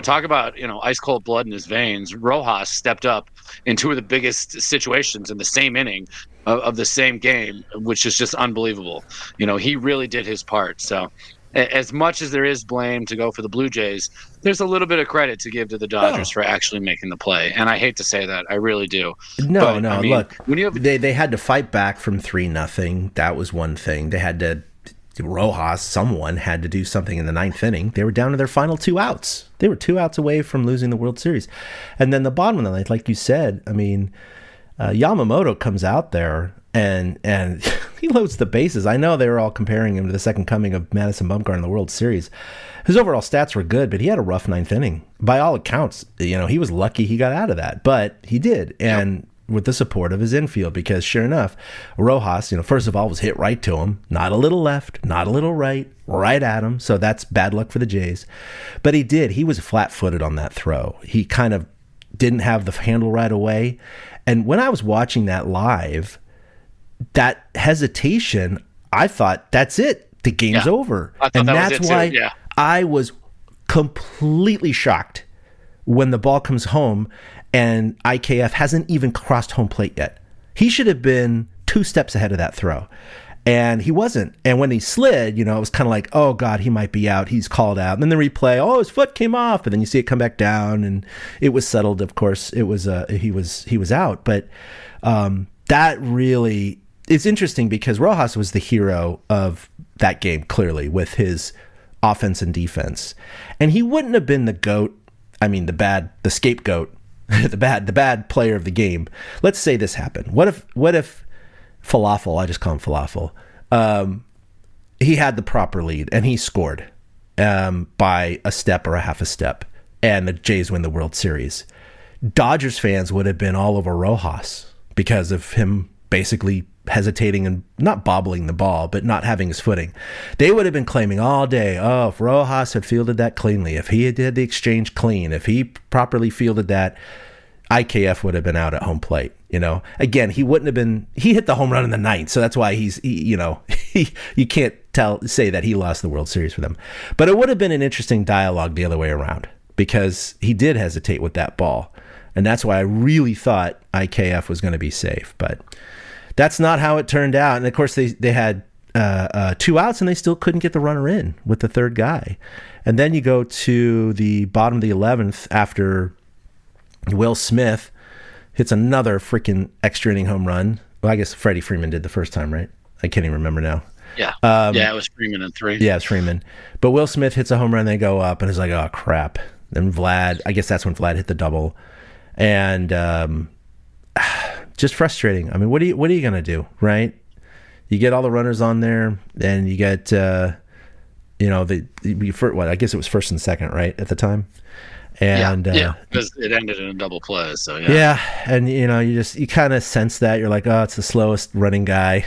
Talk about, ice cold blood in his veins. Rojas stepped up in 2 of the biggest situations in the same inning of the same game, which is just unbelievable. He really did his part. So as much as there is blame to go for the Blue Jays, there's a little bit of credit to give to the Dodgers for actually making the play. And I hate to say that. I really do. No, look, when you have, they had to fight back from 3-0. That was one thing. They had to someone had to do something in the 9th inning. They were down to their final 2 outs. They were 2 outs away from losing the World Series. And then the bottom of the ninth, like you said, I mean, Yamamoto comes out there and he loads the bases. I know they were all comparing him to the second coming of Madison Bumgarner in the World Series. His overall stats were good, but he had a rough 9th inning. By all accounts, he was lucky he got out of that, but he did. And with the support of his infield, because sure enough, Rojas, first of all, was hit right to him, not a little left, not a little right at him. So that's bad luck for the Jays. But he was flat-footed on that throw. He kind of didn't have the handle right away. And when I was watching that live, that hesitation, I thought, that's it. The game's over. And that's why I was completely shocked when the ball comes home and IKF hasn't even crossed home plate yet. He should have been 2 steps ahead of that throw. And he wasn't. And when he slid, it was kind of like, oh God, he might be out. He's called out. And then the replay, oh, his foot came off. And then you see it come back down, and it was settled. Of course, it was he was out. But that really is interesting because Rojas was the hero of that game, clearly, with his offense and defense. And he wouldn't have been the GOAT. I mean, the scapegoat, the bad player of the game. Let's say this happened. What if Falafel, I just call him Falafel, he had the proper lead and he scored by a step or a half a step, and the Jays win the World Series? Dodgers fans would have been all over Rojas because of him basically hesitating and not bobbling the ball, but not having his footing. They would have been claiming all day, oh, if Rojas had fielded that cleanly, if he had did the exchange clean, if he properly fielded that, IKF would have been out at home plate. Again, he wouldn't have been. He hit the home run in the ninth, so that's why you can't say that he lost the World Series for them. But it would have been an interesting dialogue the other way around because he did hesitate with that ball, and that's why I really thought IKF was going to be safe. But that's not how it turned out. And of course, they had 2 outs, and they still couldn't get the runner in with the third guy. And then you go to the bottom of the 11th after Will Smith hits another freaking extra inning home run. Well, I guess Freddie Freeman did the first time, right? I can't even remember now. Yeah. It was Freeman in 3. Yeah, it's Freeman. But Will Smith hits a home run, they go up, and it's like, oh, crap. Then Vlad, I guess that's when Vlad hit the double. And just frustrating. I mean, what are you going to do, right? You get all the runners on there, and you get, I guess it was first and second, right, at the time? And because it ended in a double play, so and you kind of sense that you're like, oh, it's the slowest running guy.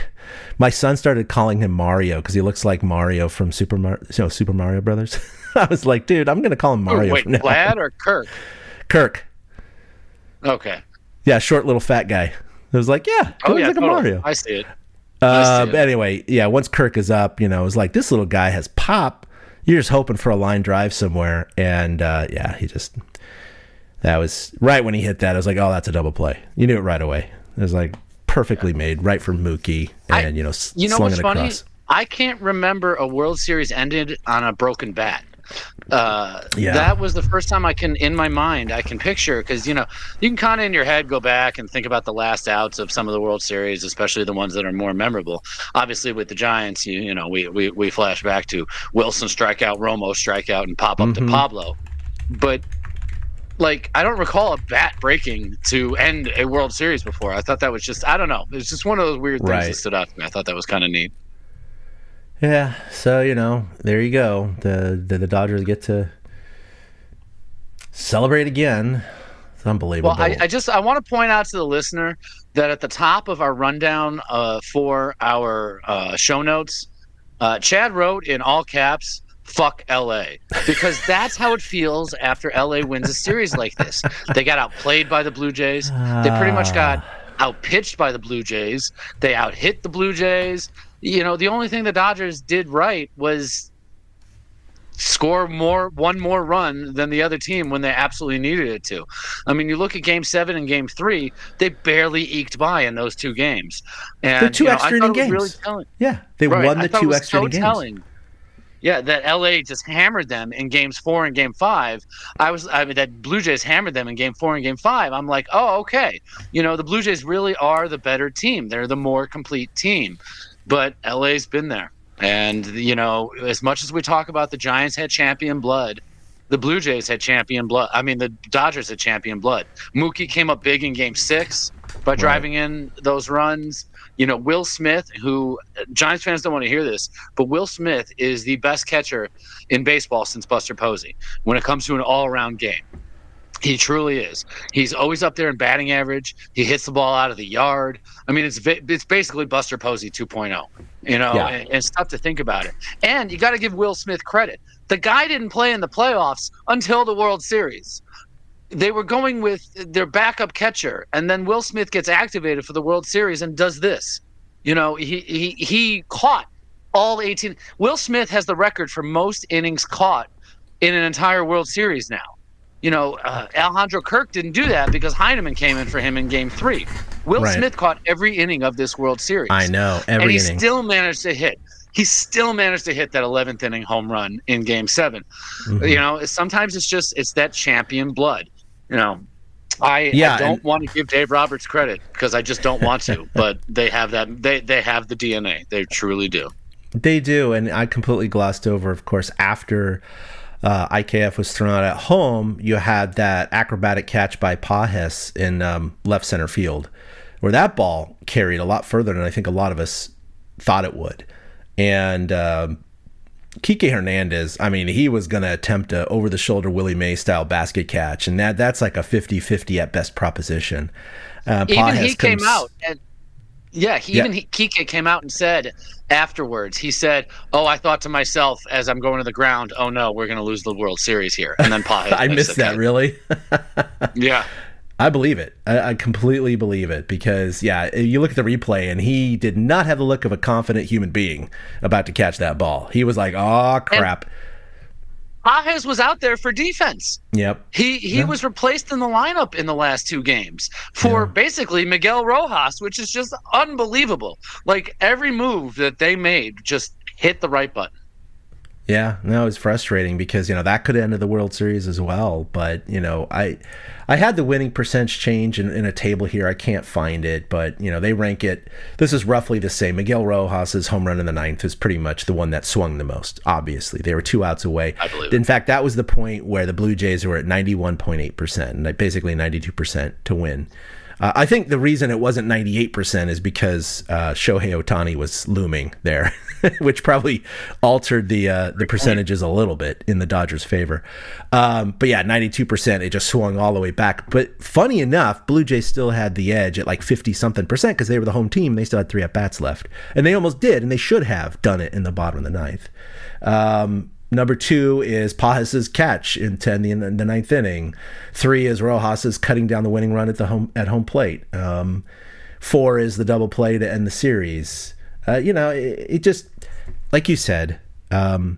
My son started calling him Mario because he looks like Mario from Super Mario Brothers. I was like, dude, I'm gonna call him Mario. Wait, Vlad or Kirk? Kirk. Okay. Yeah, short little fat guy. I was like, yeah, looks like totally. a Mario. I see it. But anyway, once Kirk is up, it was like this little guy has pop. You're just hoping for a line drive somewhere. And, that was right when he hit that. I was like, oh, that's a double play. You knew it right away. It was like perfectly made, right from Mookie. And, slung it funny? across. I can't remember a World Series ended on a broken bat. That was the first time in my mind, I can picture, because, you can kind of in your head go back and think about the last outs of some of the World Series, especially the ones that are more memorable. Obviously, with the Giants, we flash back to Wilson strikeout, Romo strikeout, and pop up to Pablo. But, I don't recall a bat breaking to end a World Series before. I thought that was just, I don't know. It was just one of those weird things that stood out to me. I thought that was kind of neat. Yeah, so there you go. The Dodgers get to celebrate again. It's unbelievable. Well, I want to point out to the listener that at the top of our rundown for our show notes, Chad wrote in all caps, "Fuck LA," because that's how it feels after LA wins a series like this. They got outplayed by the Blue Jays. They pretty much got outpitched by the Blue Jays. They outhit the Blue Jays. The only thing the Dodgers did right was score one more run than the other team when they absolutely needed it to. I mean, you look at Game 7 and Game 3, they barely eked by in those 2 games. And the 2 extra inning games. Really telling. Yeah, they won the 2 extra inning games. Telling. Yeah, that LA just hammered them in Games 4 and Game 5. That Blue Jays hammered them in Game 4 and Game 5. I'm like, oh, okay. The Blue Jays really are the better team. They're the more complete team. But LA's been there. And, as much as we talk about the Giants had champion blood, the Blue Jays had champion blood. I mean, the Dodgers had champion blood. Mookie came up big in Game 6 by driving in those runs. Will Smith, who Giants fans don't want to hear this, but Will Smith is the best catcher in baseball since Buster Posey when it comes to an all-around game. He truly is. He's always up there in batting average. He hits the ball out of the yard. I mean, it's basically Buster Posey 2.0, and it's tough to think about it. And you got to give Will Smith credit. The guy didn't play in the playoffs until the World Series. They were going with their backup catcher, and then Will Smith gets activated for the World Series and does this. He caught all 18. Will Smith has the record for most innings caught in an entire World Series now. Alejandro Kirk didn't do that because Heineman came in for him in Game 3. Will Smith caught every inning of this World Series. I know, every inning. And he still managed to hit. He still managed to hit that 11th inning home run in Game 7. Mm-hmm. Sometimes it's that champion blood. I don't want to give Dave Roberts credit because I just don't want to, but they have that. They have the DNA. They truly do. They do, and I completely glossed over, of course, after IKF was thrown out at home, you had that acrobatic catch by Pages in left center field, where that ball carried a lot further than I think a lot of us thought it would. And Kike Hernandez, I mean, he was going to attempt a over-the-shoulder Willie Mays style basket catch, and that's like a 50-50 at best proposition. Kike came out and said afterwards, he said, "Oh, I thought to myself as I'm going to the ground, oh no, we're going to lose the World Series here." And then Pages I missed that, really? Yeah. I believe it. I completely believe it because, you look at the replay and he did not have the look of a confident human being about to catch that ball. He was like, oh, crap. And Pages was out there for defense. Yep. He was replaced in the lineup in the last 2 games for basically Miguel Rojas, which is just unbelievable. Like every move that they made just hit the right button. Yeah, no, it was frustrating because, that could have ended the World Series as well. But, I had the winning percentage change in a table here. I can't find it, but, they rank it. This is roughly the same. Miguel Rojas' home run in the 9th is pretty much the one that swung the most, obviously. They were 2 outs away. I believe in fact, that was the point where the Blue Jays were at 91.8%, and basically 92% to win. I think the reason it wasn't 98% is because Shohei Ohtani was looming there, which probably altered the percentages a little bit in the Dodgers' favor. But 92%, it just swung all the way back. But funny enough, Blue Jays still had the edge at like 50-something% because they were the home team. They still had 3 at-bats left. And they almost did, and they should have done it in the bottom of the 9th. Number 2 is Pages' catch in the 9th inning. 3 is Rojas' cutting down the winning run at home plate. 4 is the double play to end the series. It just, like you said, the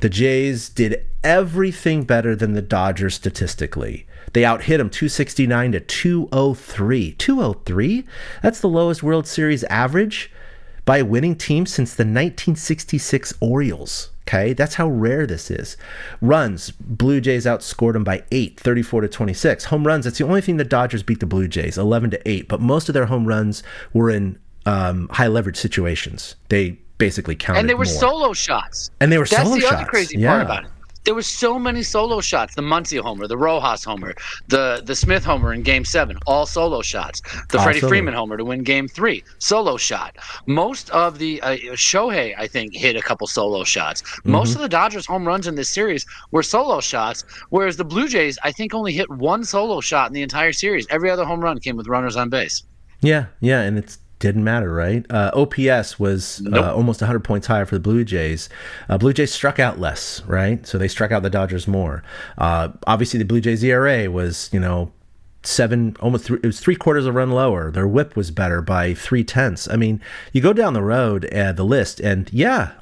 Jays did everything better than the Dodgers statistically. They out-hit them 269 to 203. 203? That's the lowest World Series average by a winning team since the 1966 Orioles. Okay, that's how rare this is. Runs, Blue Jays outscored them by 8, 34 to 26. Home runs, that's the only thing the Dodgers beat the Blue Jays, 11 to 8. But most of their home runs were in high leverage situations. They basically counted and they were more. Solo shots. That's the other crazy part about it. There were so many solo shots. The Muncy homer, the Rojas homer, the Smith homer in Game 7, all solo shots. The Freddie Freeman homer to win Game 3, solo shot. Most of the Shohei, I think, hit a couple solo shots. Most of the Dodgers home runs in this series were solo shots, whereas the Blue Jays, I think, only hit 1 solo shot in the entire series. Every other home run came with runners on base. Yeah, and it didn't matter, right? OPS was almost 100 points higher for the Blue Jays. Blue Jays struck out less, right? So they struck out the Dodgers more. Obviously, the Blue Jays ERA was, 7, almost 3, it was 3/4 a run lower. Their whip was better by 0.3. I mean, you go down the road the list, and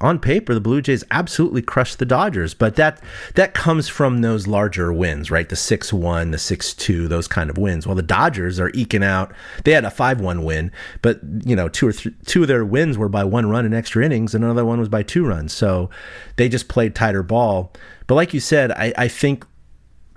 on paper the Blue Jays absolutely crushed the Dodgers, but that comes from those larger wins, right? The 6-1, the 6-2, those kind of wins. Well, the Dodgers are eking out. They had a 5-1 win, but 2 of their wins were by 1 run in extra innings, and another one was by 2 runs. So they just played tighter ball. But like you said, I think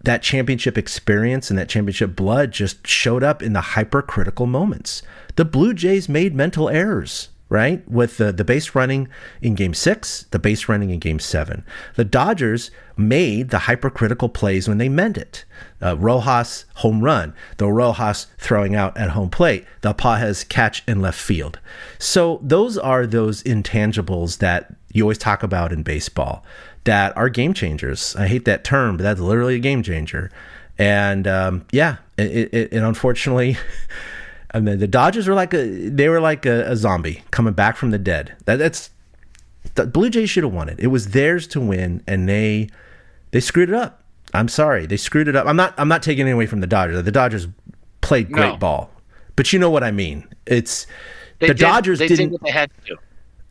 that championship experience and that championship blood just showed up in the hypercritical moments. The Blue Jays made mental errors, right? With the base running in Game 6, the base running in Game 7. The Dodgers made the hypercritical plays when they meant it. Rojas home run, the Rojas throwing out at home plate, the Pages catch in left field. So those are those intangibles that you always talk about in baseball that are game changers. I hate that term, but that's literally a game changer. And it unfortunately, I mean, the Dodgers were like a zombie coming back from the dead. That's the Blue Jays should have won it. It was theirs to win, and they screwed it up. I'm sorry, they screwed it up. I'm not taking it away from the Dodgers. The Dodgers played great ball, but you know what I mean. Dodgers did what they had to do.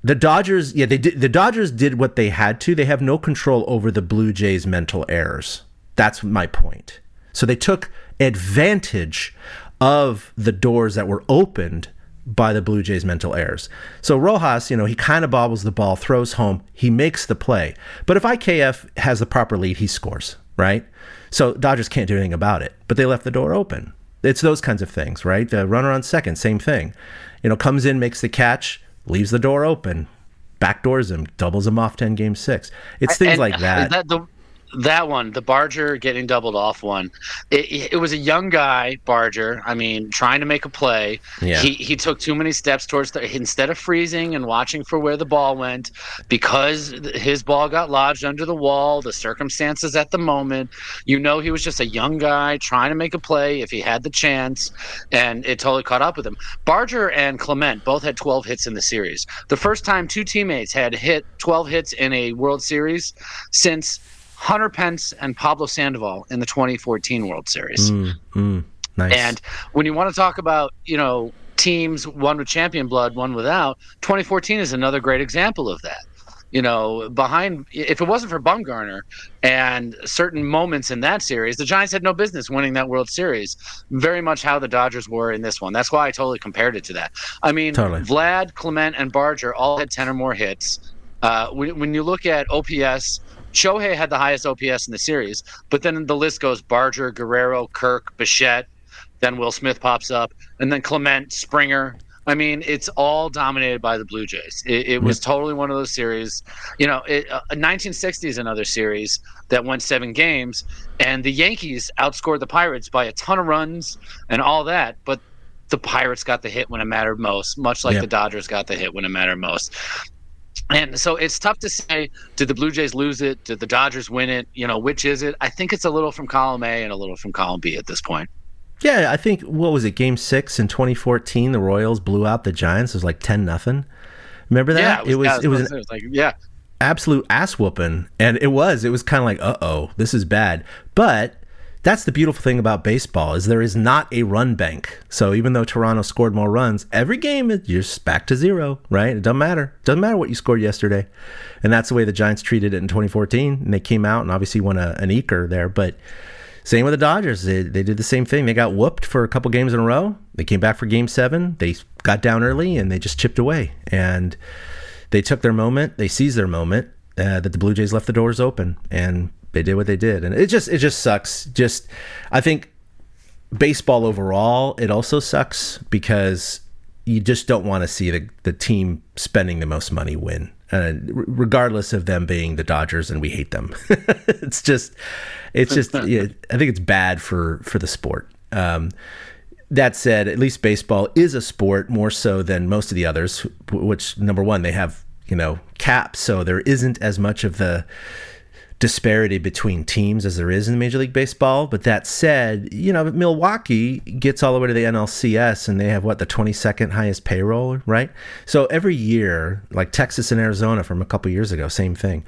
The Dodgers, they did. The Dodgers did what they had to. They have no control over the Blue Jays' mental errors. That's my point. So they took advantage of the doors that were opened by the Blue Jays' mental errors. So Rojas, he kind of bobbles the ball, throws home, he makes the play. But if IKF has the proper lead, he scores, right? So Dodgers can't do anything about it, but they left the door open. It's those kinds of things, right? The runner on second, same thing. Comes in, makes the catch, leaves the door open, backdoors him, doubles him off 10 game 6. It's things like that. That one, the Barger getting doubled off one, it was a young guy, Barger. I mean, trying to make a play. Yeah. He took too many steps towards instead of freezing and watching for where the ball went, because his ball got lodged under the wall, the circumstances at the moment, he was just a young guy trying to make a play if he had the chance, and it totally caught up with him. Barger and Clement both had 12 hits in the series. The first time two teammates had hit 12 hits in a World Series since Hunter Pence and Pablo Sandoval in the 2014 World Series. Nice. And when you want to talk about, teams, one with champion blood, one without, 2014 is another great example of that. If it wasn't for Bumgarner and certain moments in that series, the Giants had no business winning that World Series. Very much how the Dodgers were in this one. That's why I totally compared it to that. I mean, totally. Vlad, Clement, and Barger all had 10 or more hits. When you look at OPS, Shohei had the highest OPS in the series, but then the list goes Barger, Guerrero, Kirk, Bichette, then Will Smith pops up, and then Clement, Springer. I mean, it's all dominated by the Blue Jays. It was totally one of those series. 1960 is another series that went 7 games, and the Yankees outscored the Pirates by a ton of runs and all that, but the Pirates got the hit when it mattered most, much like the Dodgers got the hit when it mattered most. And so it's tough to say, did the Blue Jays lose it? Did the Dodgers win it? Which is it? I think it's a little from column A and a little from column B at this point. Yeah, I think, what was it, Game 6 in 2014, the Royals blew out the Giants. It was like 10-0. Remember that? Yeah, it was absolute ass whooping. And it was kind of like, uh-oh, this is bad. But that's the beautiful thing about baseball, is there is not a run bank. So even though Toronto scored more runs, every game you're just back to 0, right? It doesn't matter. It doesn't matter what you scored yesterday. And that's the way the Giants treated it in 2014. And they came out and obviously won an eker there. But same with the Dodgers. They did the same thing. They got whooped for a couple games in a row. They came back for Game 7. They got down early and they just chipped away. And they took their moment. They seized their moment that the Blue Jays left the doors open. And they did what they did, and it just sucks. I think baseball overall, it also sucks because you just don't want to see the team spending the most money win, regardless of them being the Dodgers, and we hate them. it's just I think it's bad for the sport. That said, at least baseball is a sport more so than most of the others, which, number one, they have caps, so there isn't as much of the disparity between teams as there is in Major League Baseball. But that said, Milwaukee gets all the way to the NLCS and they have the 22nd highest payroll, right? So every year, like Texas and Arizona from a couple years ago, same thing.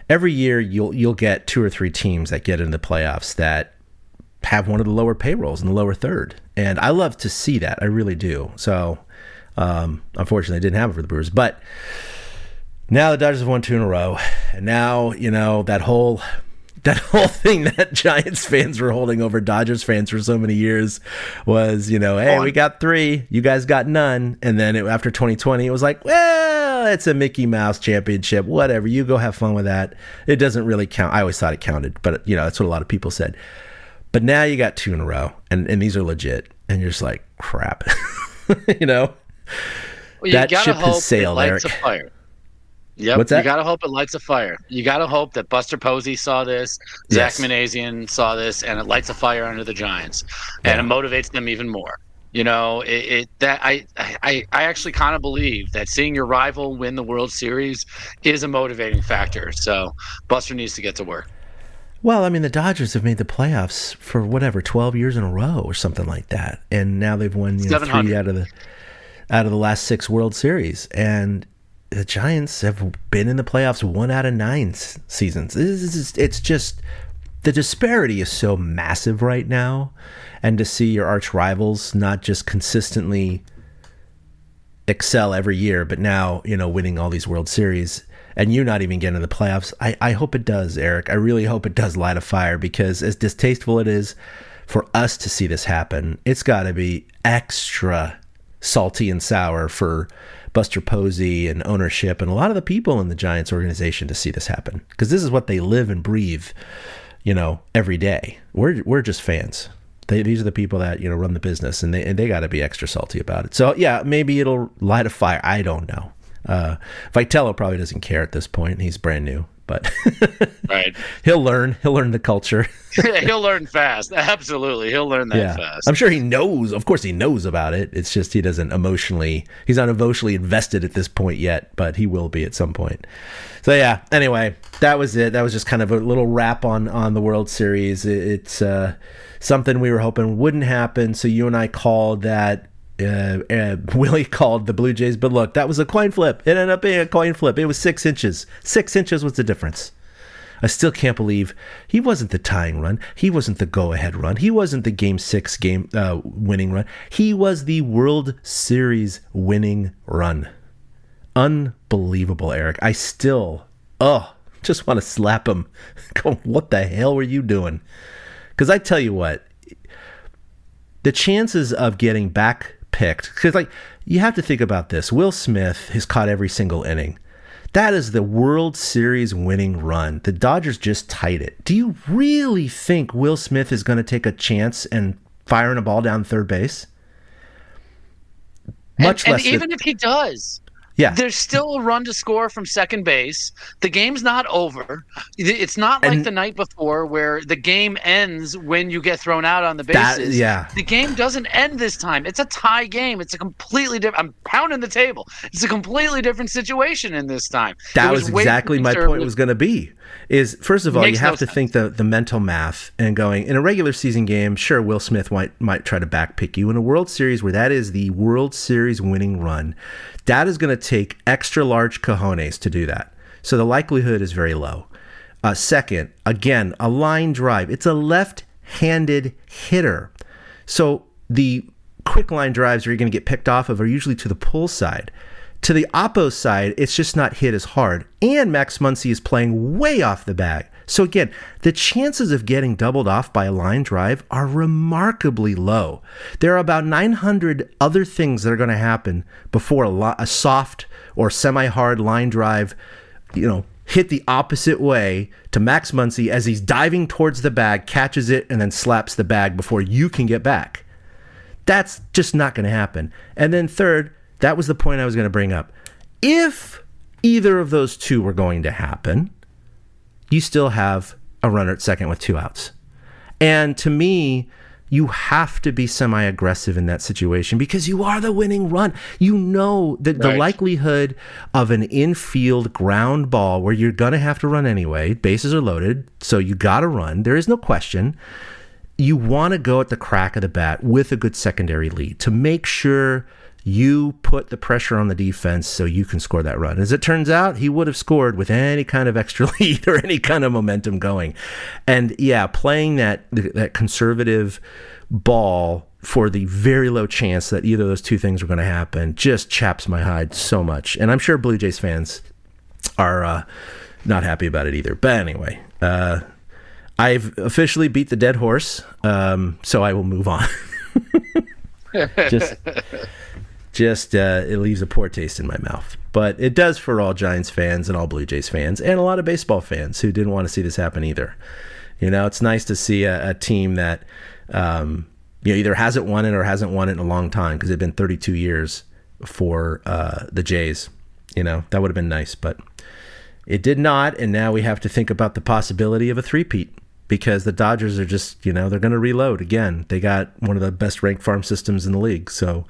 Every year you'll get 2 or 3 teams that get into the playoffs that have one of the lower payrolls in the lower third. And I love to see that. I really do. So unfortunately I didn't have it for the Brewers, but now the Dodgers have won 2 in a row, and now, that whole thing that Giants fans were holding over Dodgers fans for so many years was, hey, we got 3, you guys got none. And then after 2020, it was like, well, it's a Mickey Mouse championship, whatever, you go have fun with that. It doesn't really count. I always thought it counted, but that's what a lot of people said. But now you got 2 in a row, and these are legit, and you're just like, crap. Well, that ship has sailed, Eric. Yep. What's that? You got to hope it lights a fire. You got to hope that Buster Posey saw this, Zach Manassian saw this, and it lights a fire under the Giants, and it motivates them even more. I actually kind of believe that seeing your rival win the World Series is a motivating factor. So Buster needs to get to work. Well, I mean, the Dodgers have made the playoffs for 12 years in a row or something like that, and now they've won 3 out of the last 6 World Series, and the Giants have been in the playoffs 1 out of 9 seasons. It's just, the disparity is so massive right now, and to see your arch rivals not just consistently excel every year, but now winning all these World Series, and you not even getting in the playoffs. I hope it does, Eric. I really hope it does light a fire, because as distasteful it is for us to see this happen, it's got to be extra salty and sour for Buster Posey and ownership and a lot of the people in the Giants organization to see this happen, because this is what they live and breathe, every day. We're just fans. These are the people that run the business, and they got to be extra salty about it. So yeah, maybe it'll light a fire. I don't know. Vitello probably doesn't care at this point. He's brand new, but right. He'll learn the culture. He'll learn fast. Absolutely. He'll learn that fast. I'm sure he knows. Of course he knows about it. It's just he's not emotionally invested at this point yet, but he will be at some point. So yeah, anyway, that was it. That was just kind of a little wrap on the World Series. It's something we were hoping wouldn't happen. So you and I called that. Willie called the Blue Jays, but look, that was a coin flip. It ended up being a coin flip. It was 6 inches. 6 inches was the difference. I still can't believe he wasn't the tying run. He wasn't the go-ahead run. He wasn't the Game 6 winning run. He was the World Series winning run. Unbelievable, Eric. I still, just want to slap him. Go, what the hell were you doing? Because I tell you what, the chances of getting back picked, because you have to think about this. Will Smith has caught every single inning. That is the World Series winning run. The Dodgers just tied it. Do you really think Will Smith is going to take a chance and firing a ball down third base? Much less. And even if he does, there's still a run to score from second base. The game's not over. It's not like the night before where the game ends when you get thrown out on the bases. The game doesn't end this time. It's a tie game. It's a completely different. I'm pounding the table. It's a completely different situation in this time. That was exactly my point was going to be. Is first of all, you have to think the mental math and going in a regular season game. Sure, Will Smith might try to backpick you in a World Series where that is the World Series winning run. That is going to take extra large cojones to do that. So the likelihood is very low. Second, again, a line drive. It's a left-handed hitter. So the quick line drives where you're going to get picked off of are usually to the pull side. To the oppo side, it's just not hit as hard. And Max Muncy is playing way off the bag. So again, the chances of getting doubled off by a line drive are remarkably low. There are about 900 other things that are going to happen before a soft or semi-hard line drive, hit the opposite way to Max Muncy as he's diving towards the bag, catches it, and then slaps the bag before you can get back. That's just not going to happen. And then third, that was the point I was going to bring up. If either of those two were going to happen, you still have a runner at second with 2 outs. And to me, you have to be semi-aggressive in that situation because you are the winning run. You know that the likelihood of an infield ground ball where you're going to have to run anyway, bases are loaded, so you got to run. There is no question. You want to go at the crack of the bat with a good secondary lead to make sure you put the pressure on the defense so you can score that run. As it turns out, he would have scored with any kind of extra lead or any kind of momentum going. And yeah, playing that conservative ball for the very low chance that either of those two things were going to happen just chaps my hide so much. And I'm sure Blue Jays fans are not happy about it either. But anyway, I've officially beat the dead horse, so I will move on. Just it leaves a poor taste in my mouth. But it does for all Giants fans and all Blue Jays fans and a lot of baseball fans who didn't want to see this happen either. It's nice to see a team that either hasn't won it or hasn't won it in a long time because it's been 32 years for the Jays. That would have been nice, but it did not. And now we have to think about the possibility of a three-peat because the Dodgers are just, they're going to reload again. They got one of the best ranked farm systems in the league. So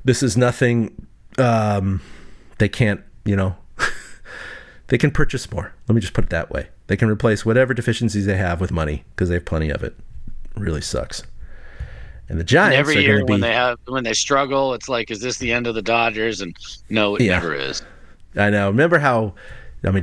this is nothing they can't, they can purchase more. Let me just put it that way. They can replace whatever deficiencies they have with money because they have plenty of it. It really sucks. And the Giants every are year going to be... when they struggle, it's like, is this the end of the Dodgers? And no, it never is. I know. Remember how,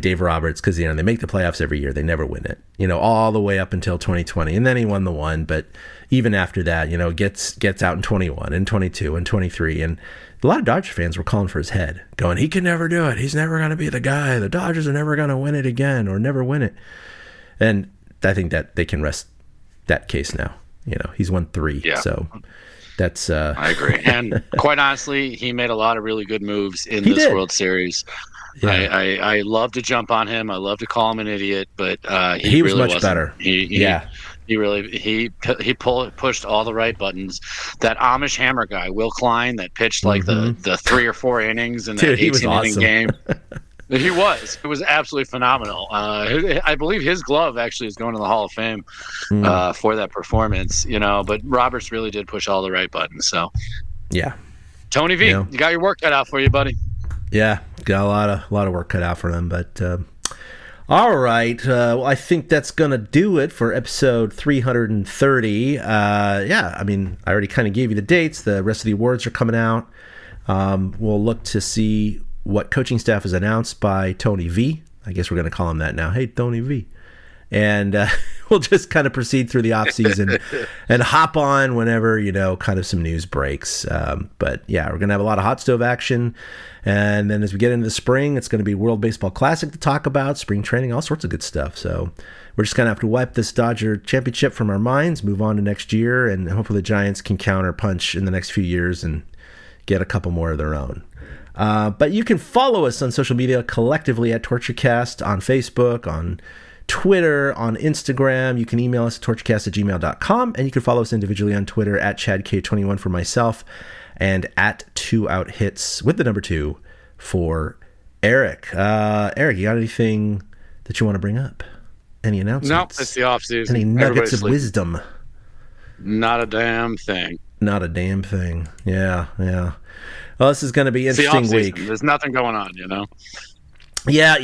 Dave Roberts, because, they make the playoffs every year. They never win it, all the way up until 2020. And then he won the one. But even after that, gets out in 21 and 22 and 23. And a lot of Dodger fans were calling for his head, going, he can never do it. He's never going to be the guy. The Dodgers are never going to win it again or never win it. And I think that they can rest that case now. He's won 3. Yeah. So that's I agree. And quite honestly, he made a lot of really good moves in this World Series. Yeah. I love to jump on him. I love to call him an idiot, but he was really much wasn't. better. He pushed all the right buttons. That Amish hammer guy, Will Klein, that pitched like the 3 or 4 innings in that 18-inning game. He was. It was absolutely phenomenal. I believe his glove actually is going to the Hall of Fame for that performance. But Roberts really did push all the right buttons. So, yeah, Tony V, you got your work cut out for you, buddy. Yeah, got a lot of work cut out for him. But all right, well, I think that's gonna do it for episode 330. I mean, I already kind of gave you the dates. The rest of the awards are coming out. We'll look to see what coaching staff is announced by Tony V. I guess we're going to call him that now. Hey, Tony V. And we'll just kind of proceed through the offseason and hop on whenever, kind of some news breaks. But yeah, we're going to have a lot of hot stove action. And then as we get into the spring, it's going to be World Baseball Classic to talk about, spring training, all sorts of good stuff. So we're just going to have to wipe this Dodger championship from our minds, move on to next year, and hopefully the Giants can counter punch in the next few years and get a couple more of their own. But you can follow us on social media collectively at TortureCast on Facebook, on Twitter, on Instagram. You can email us at torturecast@gmail.com, and you can follow us individually on Twitter at ChadK21 for myself and at 2outhits with the number 2 for Eric. Eric, you got anything that you want to bring up? Any announcements? No, it's the offseason. Any nuggets of wisdom? Not a damn thing. Not a damn thing. Yeah. Well, this is going to be an interesting week. There's nothing going on, Yeah.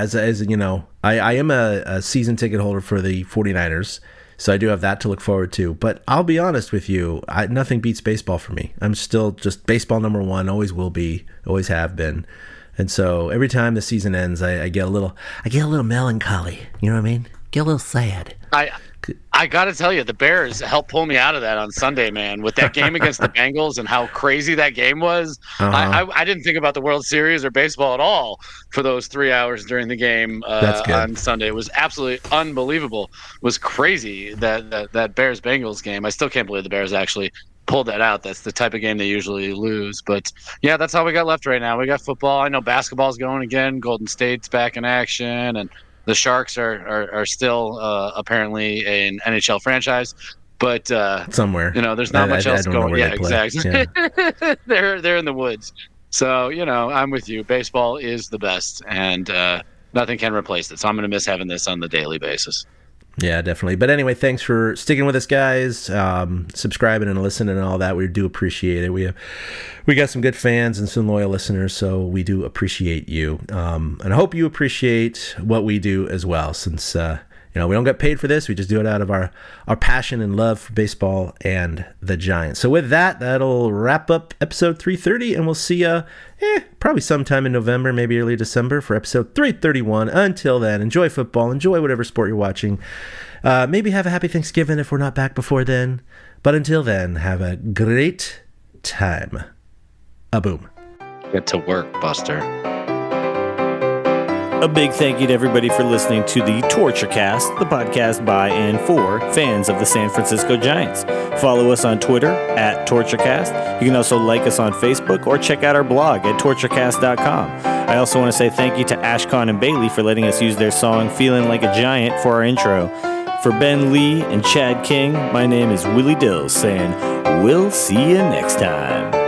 As you know, I am a season ticket holder for the 49ers, so I do have that to look forward to. But I'll be honest with you, nothing beats baseball for me. I'm still just baseball number 1, always will be, always have been. And so every time the season ends, I get a little melancholy. You know what I mean? Get a little sad. I got to tell you, the Bears helped pull me out of that on Sunday, man, with that game against the Bengals and how crazy that game was. I didn't think about the World Series or baseball at all for those 3 hours during the game on Sunday. It was absolutely unbelievable. It was crazy, that Bears-Bengals game. I still can't believe the Bears actually pulled that out. That's the type of game they usually lose. But, yeah, that's all we got left right now. We got football. I know basketball's going again. Golden State's back in action, and the Sharks are still apparently an NHL franchise, but somewhere, there's not much else going. Yeah, exactly. Yeah. They're in the woods. So I'm with you. Baseball is the best, and nothing can replace it. So I'm going to miss having this on the daily basis. Yeah, definitely. But anyway, thanks for sticking with us, guys. Subscribing and listening and all that. We do appreciate it. We got some good fans and some loyal listeners, so we do appreciate you. And I hope you appreciate what we do as well, since we don't get paid for this. We just do it out of our passion and love for baseball and the Giants. So with that, that'll wrap up episode 330, and we'll see you probably sometime in November, maybe early December for episode 331. Until then, enjoy football, enjoy whatever sport you're watching. Maybe have a happy Thanksgiving if we're not back before then. But until then, have a great time. A boom. Get to work, Buster. A big thank you to everybody for listening to the TortureCast, the podcast by and for fans of the San Francisco Giants. Follow us on Twitter at TortureCast. You can also like us on Facebook or check out our blog at TortureCast.com. I also want to say thank you to Ashcon and Bailey for letting us use their song Feeling Like a Giant for our intro. For Ben Lee and Chad King, my name is Willie Dills saying, we'll see you next time.